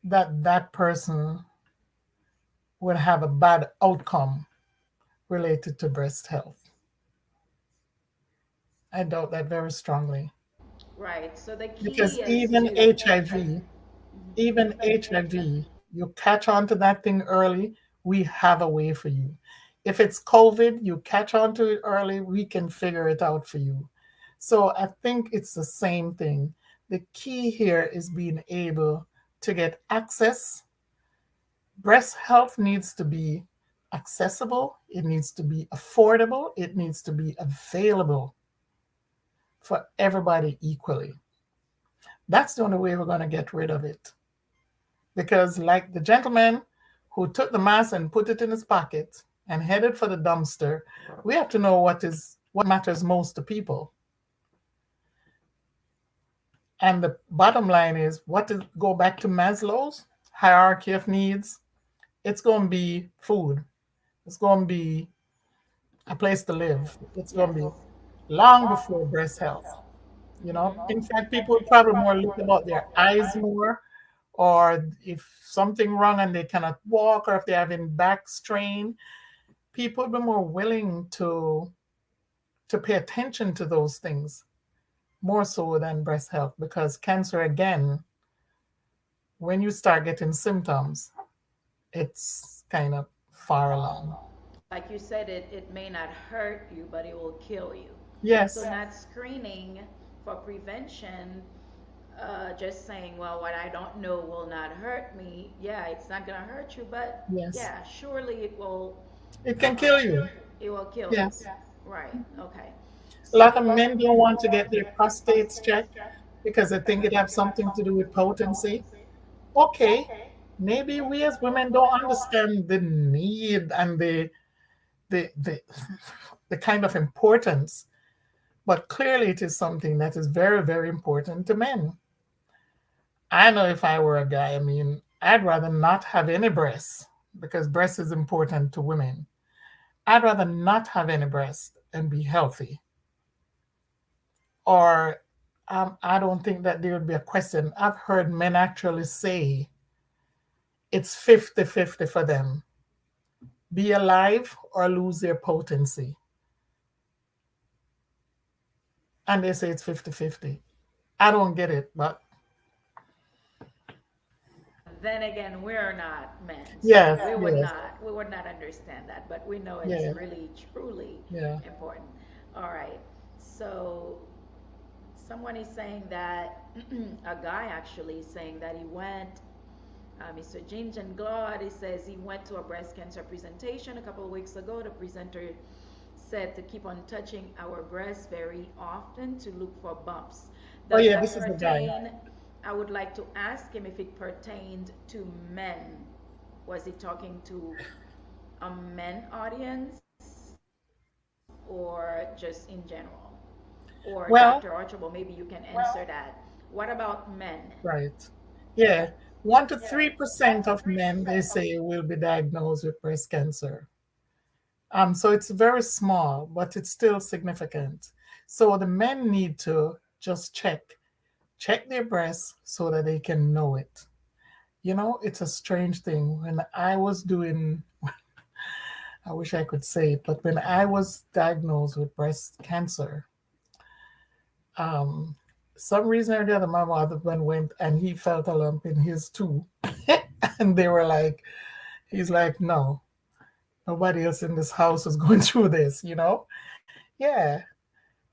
that person would have a bad outcome related to breast health. I doubt that very strongly. Right. So the Because key is to. Even HIV, you catch on to that thing early, we have a way for you. If it's COVID, you catch on to it early, we can figure it out for you. So I think it's the same thing. The key here is being able to get access. Breast health needs to be accessible, it needs to be affordable, it needs to be available for everybody equally. That's the only way we're going to get rid of it. Because, like the gentleman who took the mask and put it in his pocket and headed for the dumpster, we have to know what matters most to people. And the bottom line is, go back to Maslow's hierarchy of needs. It's going to be food. It's going to be a place to live. It's going to be Yes. long before breast health. In fact, people would probably more look about their eyes more, or if something wrong and they cannot walk, or if they're having back strain, people will be more willing to pay attention to those things more so than breast health, because cancer, again, when you start getting symptoms, it's kind of far along. Like you said, it may not hurt you, but it will kill you. So Yes, not screening for prevention, just saying, well, what I don't know will not hurt me. Yeah, it's not gonna hurt you, but yes, yeah, surely it can kill you. it will kill you. Yes. Right. Okay. A lot So of men don't want to get their prostates checked because they think it has something to do with potency. Okay, maybe we as women don't understand the need and the the, the kind of importance, but clearly it is something that is very, very important to men. I know if I were a guy, I mean, I'd rather not have any breasts because breast is important to women. I'd rather not have any breast and be healthy. Or I don't think that there would be a question. I've heard men actually say it's 50-50 for them, be alive or lose their potency. And they say it's 50-50. I don't get it, but then again, we're not men, so yes, yes, we would not understand that, but we know it's yeah, really truly yeah. important. All right. So someone is saying that a guy actually is saying that he went, Mr. Jinjan God, he says he went to a breast cancer presentation a couple of weeks ago. The presenter said to keep on touching our breasts very often to look for bumps. Oh, Does yeah, that this is the guy. pertain? I would like to ask him if it pertained to men. Was he talking to a men audience or just in general? Or Well, Dr. Archibald, maybe you can answer that. What about men? right. Yeah. 1 to 3% of men, they say, will be diagnosed with breast cancer. So it's very small, but it's still significant. So the men need to just check their breasts so that they can know it. You know, it's a strange thing. When I was doing, I wish I could say it, but when I was diagnosed with breast cancer, um, some reason or the other, my husband went and he felt a lump in his too. And they were like, he's like, no, nobody else in this house is going through this, you know? Yeah.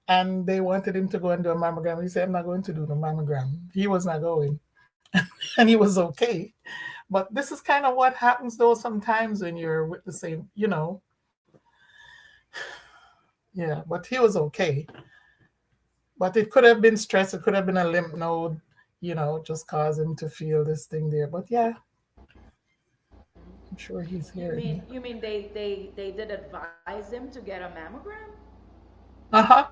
And they wanted him to go and do a mammogram. He said, I'm not going to do the mammogram. He was not going. And he was okay. But this is kind of what happens though sometimes when you're with the same, yeah, but he was okay. But it could have been stress, it could have been a lymph node, just cause him to feel this thing there. But yeah, I'm sure he's hearing. You mean they did advise him to get a mammogram? Uh-huh.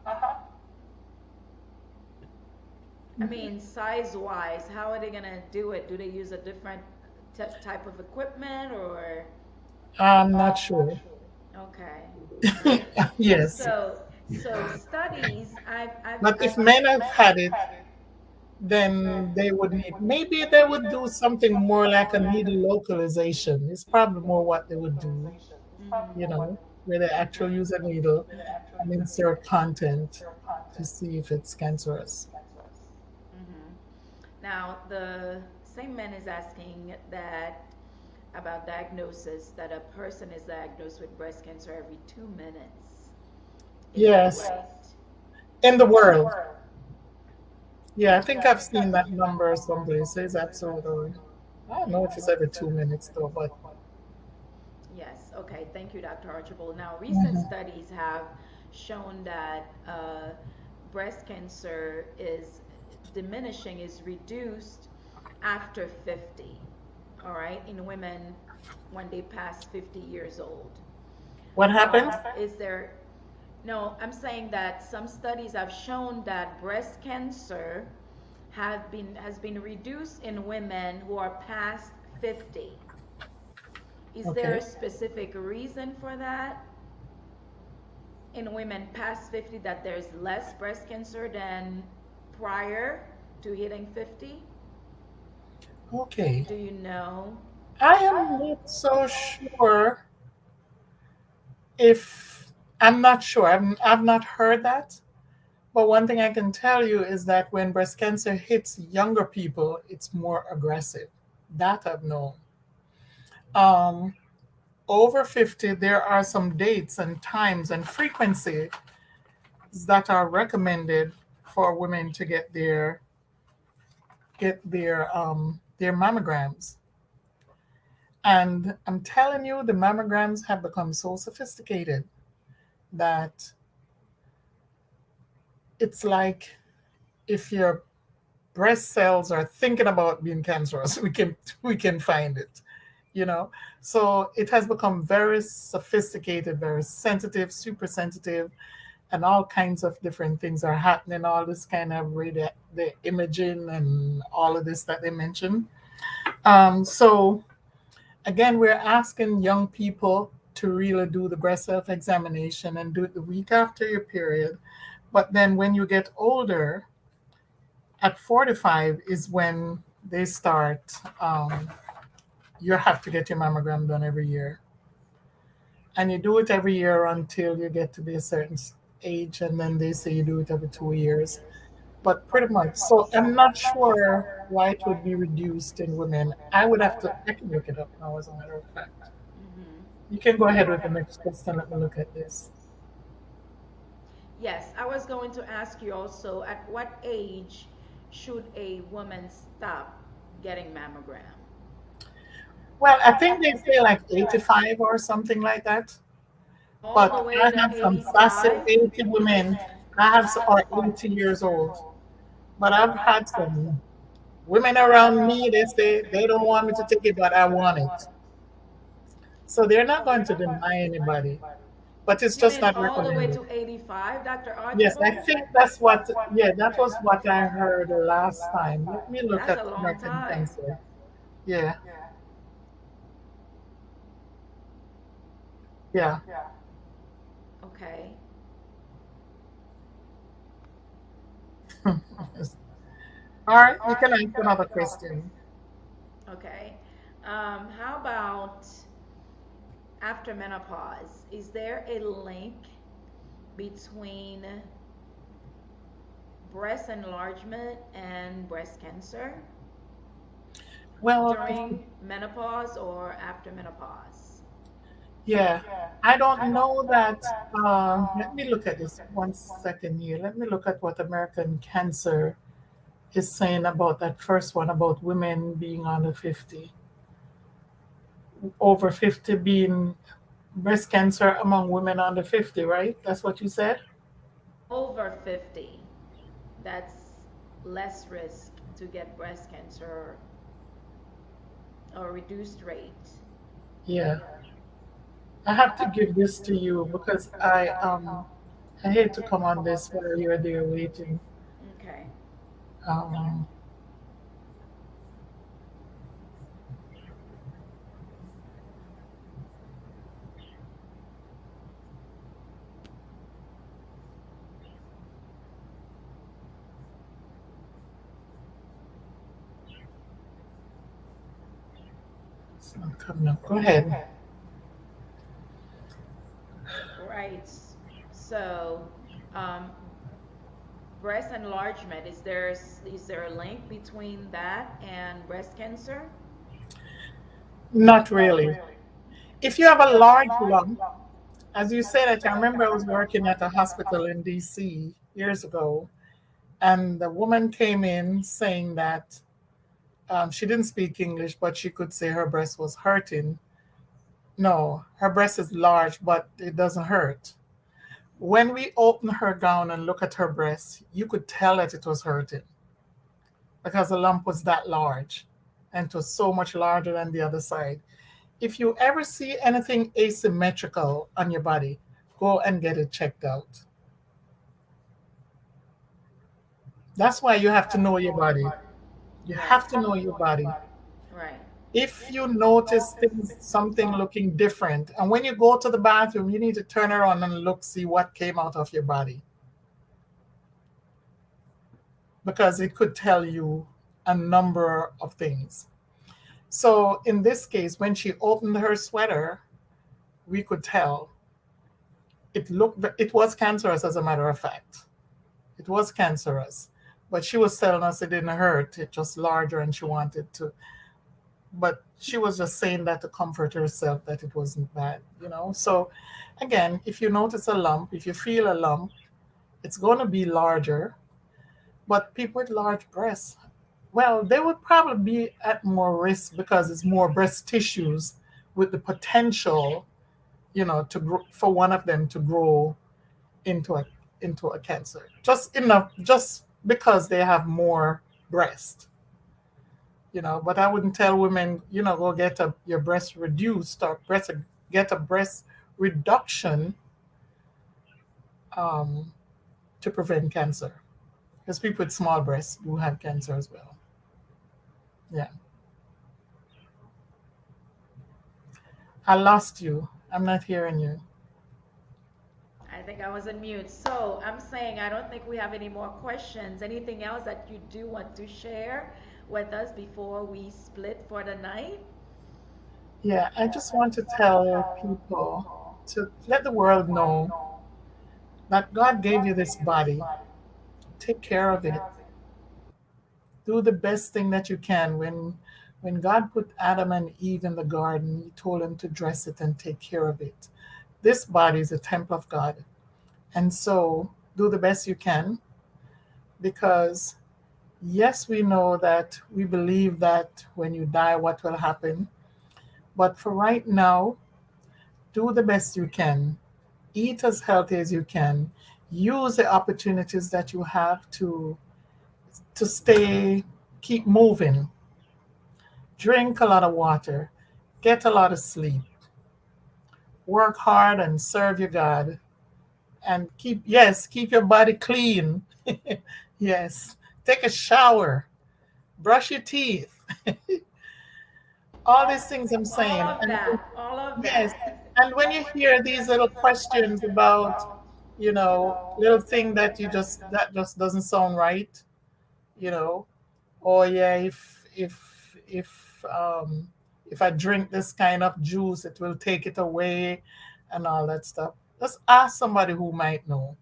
I mean, size wise, how are they gonna do it? Do they use a different type of equipment or? I'm not sure. Okay, all right. Yes. So studies, But if men have had it, then they would need, maybe they would do something more like a needle localization. It's probably more what they would do, where they actually use a needle and insert content to see if it's cancerous. hmm Now, the same man is asking that about diagnosis that a person is diagnosed with breast cancer every 2 minutes. Is that Yes, right? in the world. Yeah, I think I've seen that number someplace. It's absolutely. I don't know if it's every 2 minutes though, but Yes. Okay. Thank you, Dr. Archibald. Now, recent mhm. studies have shown that breast cancer is diminishing, is reduced after 50. All right, in women when they pass 50 years old. What happens? Is there No, I'm saying that some studies have shown that breast cancer has been reduced in women who are past 50. Is there a Okay. specific reason for that? In women past 50 that there's less breast cancer than prior to hitting 50? Okay. Do you know? I am not so sure if I'm not sure. I've not heard that. But one thing I can tell you is that when breast cancer hits younger people, it's more aggressive. That I've known. Um, Over 50, there are some dates and times and frequencies that are recommended for women to get their mammograms. And I'm telling you, the mammograms have become so sophisticated that it's like if your breast cells are thinking about being cancerous, we can find it. You know, so it has become very sophisticated, very sensitive, super sensitive, and all kinds of different things are happening. All this kind of the imaging and all of this that they mentioned. So again, we're asking young people to really do the breast self examination and do it the week after your period. But then when you get older, at 45 is when they start, you have to get your mammogram done every year. And you do it every year until you get to be a certain age, and then they say you do it every 2 years. But pretty much. So I'm not sure why it would be reduced in women. I can look it up now, as a matter of fact. Hmm. You can go ahead with the next question. Let me look at this. Yes, I was going to ask you also, at what age should a woman stop getting mammogram? Well, I think they say like 85 or something like that. All the But way I to have some 85? fascinating women. Or 80 years old. But I've had some women around me, they say they don't want me to take it, but I want it. So they're not going to deny anybody, but it's You just mean not all the way recommended. to 85, Dr. Yes, I Archibald? think yeah, that was what I heard the last time. Let me look That's at a long American time. Cancer. Yeah, yeah. Okay. Yes. All right, you can ask another question. Okay. How about after menopause? Is there a link between breast enlargement and breast cancer Well, during menopause or after menopause? yeah, I don't know that. Let me look at this 1 second here. Let me look at what American Cancer is saying about that first one about women being under 50, over 50 being breast cancer among women under 50, right? That's what you said? Over 50, that's less risk to get breast cancer or reduced rate. Yeah. I have to give this to you because I hate to come on this while you're there waiting. Okay. Um, it's not coming up. Go ahead. Right. So, um, breast enlargement, is there a link between that and breast cancer? Not really. If you have a large lump, as you said, I remember I was working at a hospital in DC years ago, and the woman came in saying that she didn't speak English, but she could say her breast was hurting. No, her breast is large, but it doesn't hurt. When we open her gown and look at her breast, you could tell that it was hurting because the lump was that large and it was so much larger than the other side. If you ever see anything asymmetrical on your body, go and get it checked out. That's why you have to know your body. You Right. have to know your body. Right. If you notice something looking different, and when you go to the bathroom, you need to turn around and look, see what came out of your body, because it could tell you a number of things. So in this case, when she opened her sweater, we could tell it was cancerous, as a matter of fact. It was cancerous. But she was telling us it didn't hurt, it just larger and she wanted to. But she was just saying that to comfort herself that it wasn't bad. So again, if you notice a lump, if you feel a lump, it's going to be larger. But people with large breasts, well, they would probably be at more risk because it's more breast tissues with the potential, to grow, for one of them to grow into a cancer. Just enough, just because they have more breast. But I wouldn't tell women, go get your breast reduced or get a breast reduction um, to prevent cancer. Because people with small breasts do have cancer as well. Yeah. I lost you. I'm not hearing you. I think I was on mute. So I'm saying I don't think we have any more questions. Anything else that you do want to share with us before we split for the night? Yeah, I just want to tell people to let the world know that God gave you this body. Take care of it. Do the best thing that you can. When God put Adam and Eve in the garden, he told them to dress it and take care of it. This body is a temple of God. And so do the best you can, because yes, we know that we believe that when you die, what will happen. But for right now, do the best you can. Eat as healthy as you can. Use the opportunities that you have to stay, keep moving. Drink a lot of water. Get a lot of sleep. Work hard and serve your God. And keep your body clean. Yes. Take a shower. Brush your teeth. All these things I'm All saying. of And that, all of yes. that. And when you hear these little questions about, little thing that just doesn't sound right, you know, oh yeah, if I drink this kind of juice, it will take it away and all that stuff. Just ask somebody who might know.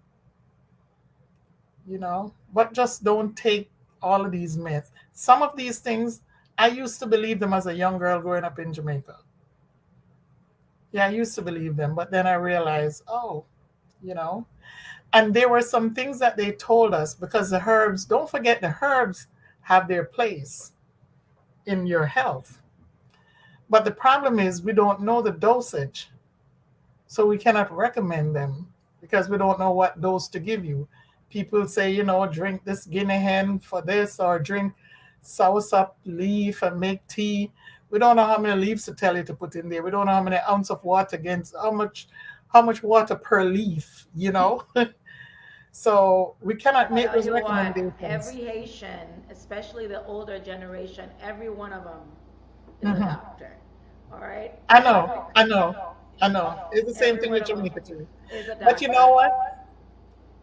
But just don't take all of these myths. Some of these things, I used to believe them as a young girl growing up in Jamaica. Yeah, I used to believe them, but then I realized, oh, you know, and there were some things that they told us, because the herbs, don't forget the herbs have their place in your health. But the problem is we don't know the dosage. So we cannot recommend them because we don't know what dose to give you. People say, drink this guinea hen for this, or drink soursop leaf and make tea. We don't know how many leaves to tell you to put in there. We don't know how many ounce of water against how much water per leaf. So we cannot make Tell those you what, recommendations. every Haitian, especially the older generation, every one of them is a Mhm. doctor. All right? I know, I know, I know. It's the same Every thing one with of them Jamaica too. is a But you know doctor. what?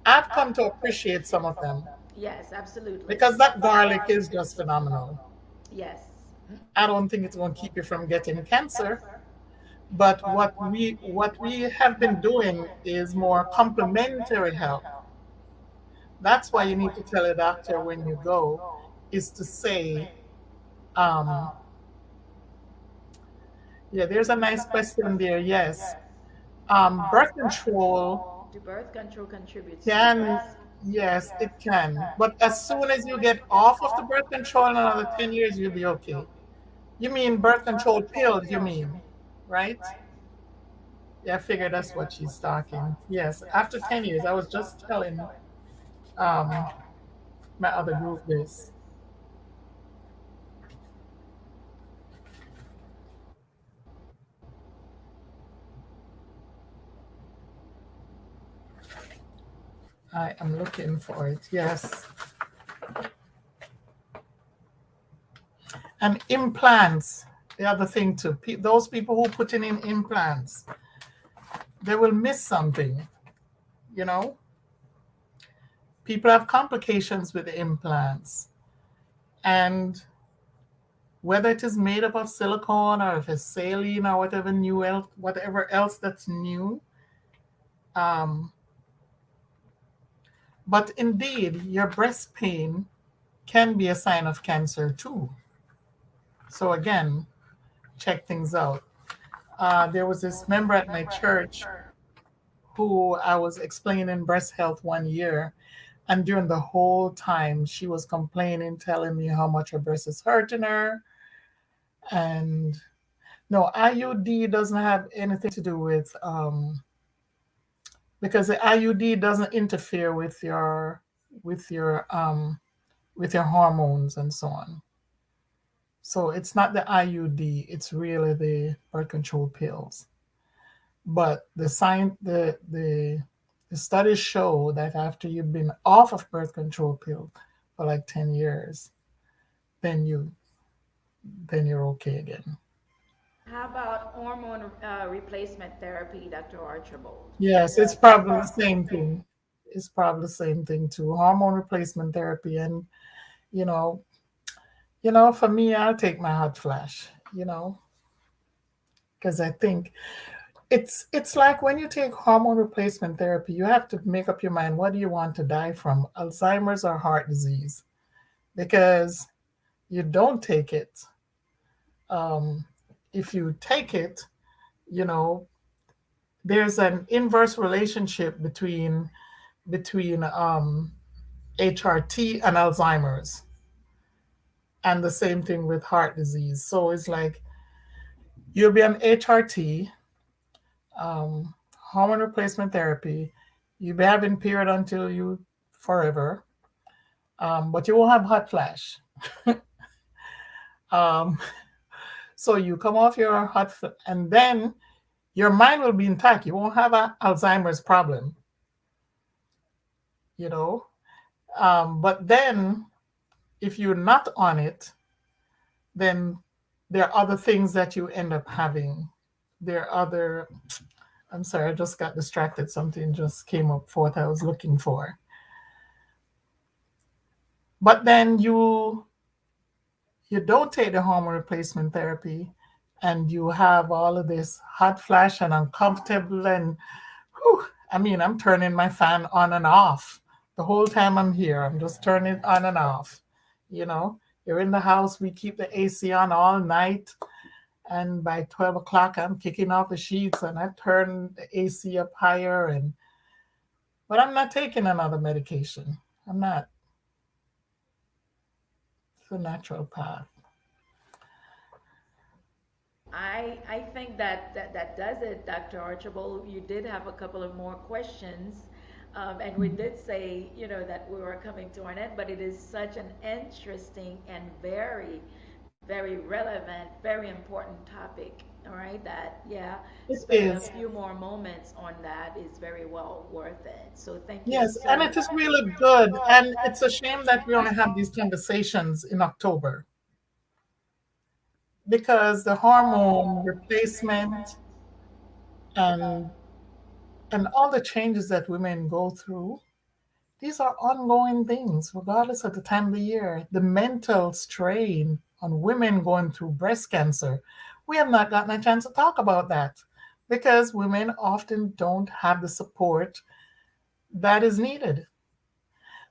I've come to appreciate some of them Yes, absolutely. because that garlic is just phenomenal. Yes. I don't think it's going to keep you from getting cancer, but what we have been doing is more complementary health. That's why you need to tell a doctor when you go, is to say, um, yeah, there's a nice question there. Yes, birth control Do birth control contributes to can, breast? yes, it can, but as soon as you get off of the birth control in another 10 years, you'll be okay. You mean birth control pills, you mean, right? Yeah, I figured that's what she's talking. Yes, after 10 years, I was just telling um, my other group this. I am looking for it. Yes. And implants, the other thing too. Those people who put in implants, they will miss something, you know? People have complications with the implants. And whether it is made up of silicone or if it's saline or whatever else that's new. Um, but indeed, your breast pain can be a sign of cancer too. So again, check things out. There was this member at my church who I was explaining breast health one year, and during the whole time, she was complaining, telling me how much her breast is hurting her. And no, IUD doesn't have anything to do with because the IUD doesn't interfere with your with your hormones and so on. So it's not the IUD; it's really the birth control pills. But the studies show that after you've been off of birth control pill for like 10 years, then you're okay again. How about hormone replacement therapy, Dr. Archibald? Yes, it's probably the same thing. It's probably the same thing too. Hormone replacement therapy, and you know, for me, I'll take my hot flash. Because I think it's like when you take hormone replacement therapy, you have to make up your mind, what do you want to die from, Alzheimer's or heart disease? Because you don't take it. Um, if you take it, you know, there's an inverse relationship between HRT and Alzheimer's, and the same thing with heart disease. So it's like you'll be on HRT, um, hormone replacement therapy. You'll be having period until you forever, but you won't have hot flash. Um, so you come off your and then your mind will be intact. You won't have a Alzheimer's problem, you know. But then if you're not on it, then there are other things that you end up having. There are other. I'm sorry, I just got distracted. Something just came up for what I was looking for. But then you don't take the hormone replacement therapy, and you have all of this hot flash and uncomfortable, and whew, I mean, I'm turning my fan on and off the whole time I'm here. I'm just turning it on and off. You know, you're in the house, we keep the AC on all night, and by 12 o'clock I'm kicking off the sheets and I turn the AC up higher, and but I'm not taking another medication. I'm not. It's a natural path. I think that does it, Dr. Archibald. You did have a couple of more questions, and we did say, that we were coming to an end, but it is such an interesting and very, very relevant, very important topic. All right, that yeah, It spending a is. few more moments on that is very well worth it. So thank you Yes, so and it much. is really good. And it's a shame that we only have these conversations in October, because the hormone replacement and all the changes that women go through, these are ongoing things, regardless of the time of the year. The mental strain on women going through breast cancer, we have not gotten a chance to talk about that because women often don't have the support that is needed.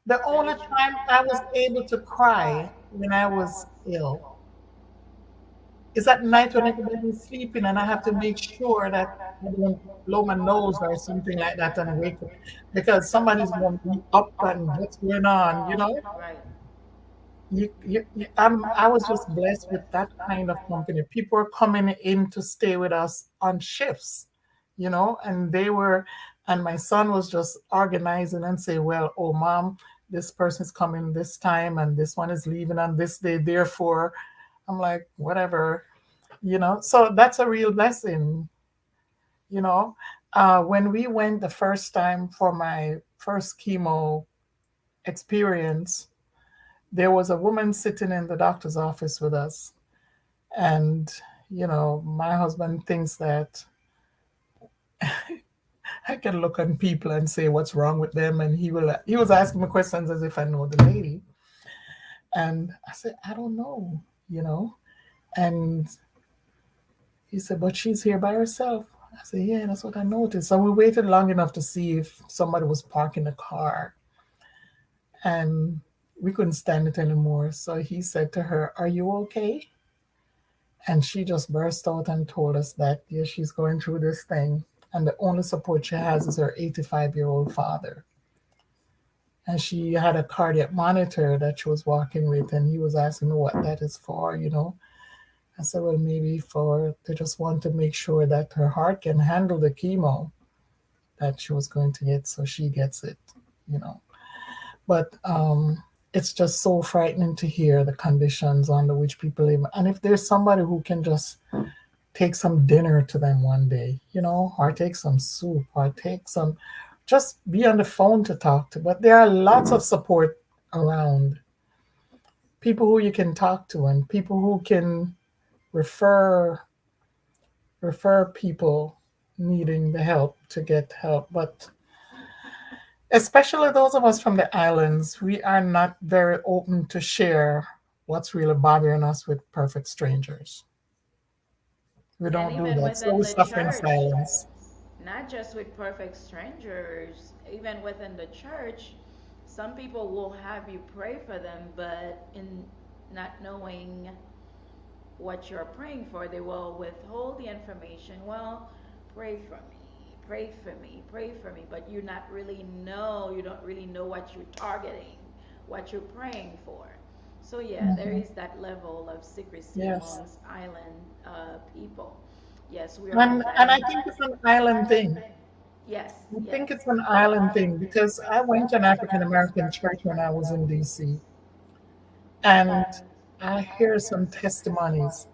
The only Very true. time I was able to cry when I was ill is at night when everybody's sleeping and I have to make sure that I don't blow my nose or something like that and wake up because somebody's going to be up and what's going on. Right. I was just blessed with that kind of company. People were coming in to stay with us on shifts, and and my son was just organizing and say, well, oh, mom, this person's coming this time and this one is leaving on this day. Therefore, I'm like, whatever, So that's a real blessing, you know. When we went the first time for my first chemo experience, there was a woman sitting in the doctor's office with us. And, my husband thinks that I can look on people and say what's wrong with them. And he was asking me questions as if I know the lady. And I said, I don't know, you know. And he said, but she's here by herself. I said, yeah, that's what I noticed. So we waited long enough to see if somebody was parking the car, and we couldn't stand it anymore. So he said to her, are you okay? And she just burst out and told us that, yeah, she's going through this thing. And the only support she has is her 85-year-old father. And she had a cardiac monitor that she was walking with, and he was asking me what that is for. I said, well, maybe for they just want to make sure that her heart can handle the chemo that she was going to get, so she gets it, you know. But it's just so frightening to hear the conditions under which people live. And if there's somebody who can just take some dinner to them one day, or take some soup, or just be on the phone to talk to. But there are lots of support around, people who you can talk to, and people who can refer people needing the help to get help. But especially those of us from the islands, we are not very open to share what's really bothering us with perfect strangers. We And don't do even that. So we within the suffer in church, silence. not just with perfect strangers, even within the church, some people will have you pray for them, but in not knowing what you're praying for, they will withhold the information. Well, pray for me, pray for me, pray for me, but you don't really know what you're targeting, what you're praying for. So yeah, there Mhm. is that level of secrecy Yes. amongst island people. Yes, we are on And I that. think it's an island thing. Yes, I yes. think it's an island thing because I went to an African American church when I was in DC, and I hear some testimonies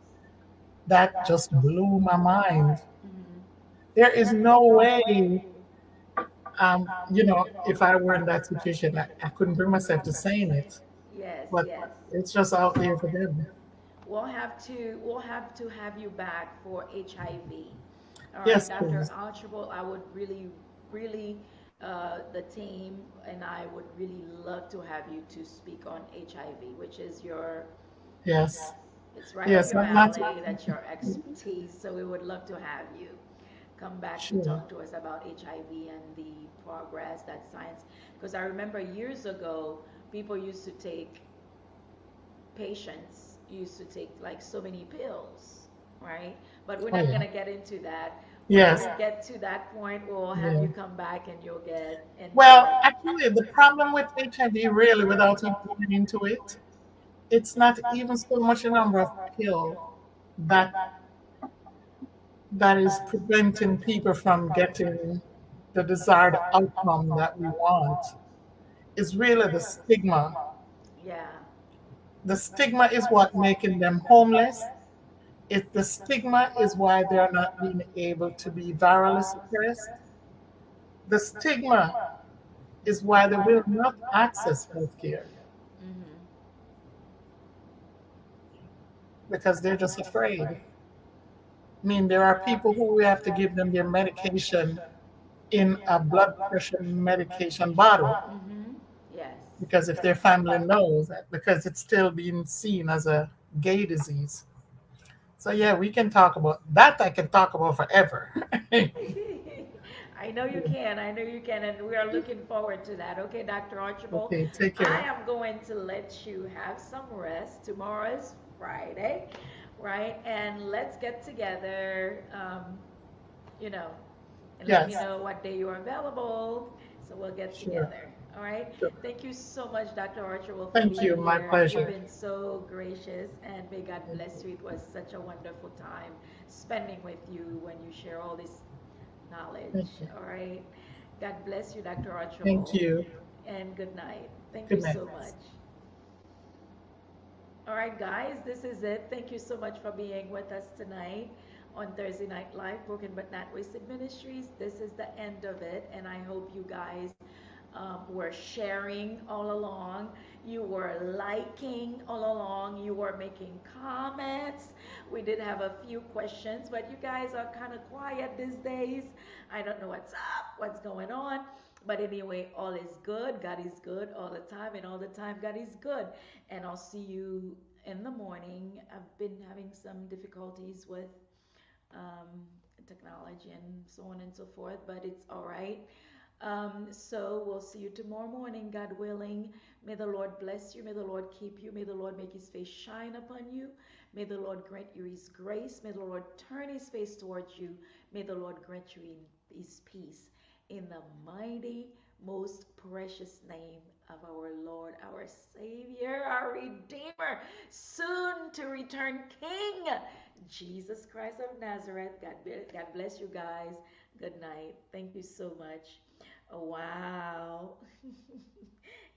that just blew my mind. Mhm. There is no way, if I were in that situation, I couldn't bring myself to saying it, Yes, but yes. it's just out there for them. We'll have to have you back for HIV. All right, Yes, Dr. please. Archibald, I would really, really, the team and I would really love to have you to speak on HIV, which is Yes. it's right up Yes, your I'm not alley. That's your expertise. So we would love to have you come back to sure. talk to us about HIV and the progress that science. Because I remember years ago, people used to take patients used to take like so many pills, right? But we're Oh, not yeah. gonna get into that. When we Yes. get to that point, we'll have Yeah. you come back and you'll get into Well, it. actually, the problem with HIV, really, without even going into it, it's not even so much a number of pills that that is preventing people from getting the desired outcome that we want. It's really the stigma. Yeah. The stigma is what making them homeless. It the stigma is why they are not being able to be virally suppressed. The stigma is why they will not access healthcare Mm-hmm. because they're just afraid. I mean, there are people who we have to give them their medication in a blood pressure medication bottle Mm-hmm. Yes. because if their family knows that, because it's still being seen as a gay disease. So yeah, we can talk about that. I can talk about forever. I know you can. I know you can. And we are looking forward to that. Okay, Dr. Archibald, Okay, take I care. am going to let you have some rest. Tomorrow is Friday, right? And let's get together, you know, and let me Yes, know what day you're available. So we'll get sure, together. All right. sure. Thank you so much, Dr. Archibald, for Thank you. being My here. You've pleasure. been so gracious, and may God bless you. It was such a wonderful time spending with you when you share all this Thank knowledge. you. All right. God bless you, Dr. Thank Archibald, you. and good night. Thank you Good night. so much. All right, guys, this is it. Thank you so much for being with us tonight on Thursday Night Live, Broken But Not Wasted Ministries. This is the end of it, and I hope you guys were sharing all along. You were liking all along. You were making comments. We did have a few questions, but you guys are kind of quiet these days. I don't know what's up, what's going on. But anyway, all is good. God is good all the time, and all the time, God is good. And I'll see you in the morning. I've been having some difficulties with um, technology and so on and so forth, but it's all right. So we'll see you tomorrow morning, God willing. May the Lord bless you. May the Lord keep you. May the Lord make his face shine upon you. May the Lord grant you his grace. May the Lord turn his face towards you. May the Lord grant you his peace. In the mighty, most precious name of our Lord, our Savior, our Redeemer, soon to return King, Jesus Christ of Nazareth. God bless you guys. Good night. Thank you so much. Oh, wow.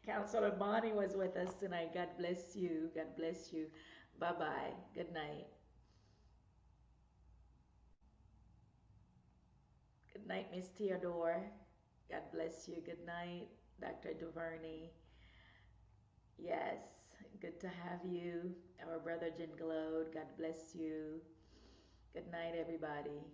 Counselor Bonnie was with us tonight. God bless you. God bless you. Bye bye. Good night. Good night, Miss Theodore. God bless you. Good night, Dr. Duvernay. Yes, good to have you. Our brother Jen Glode. God bless you. Good night, everybody.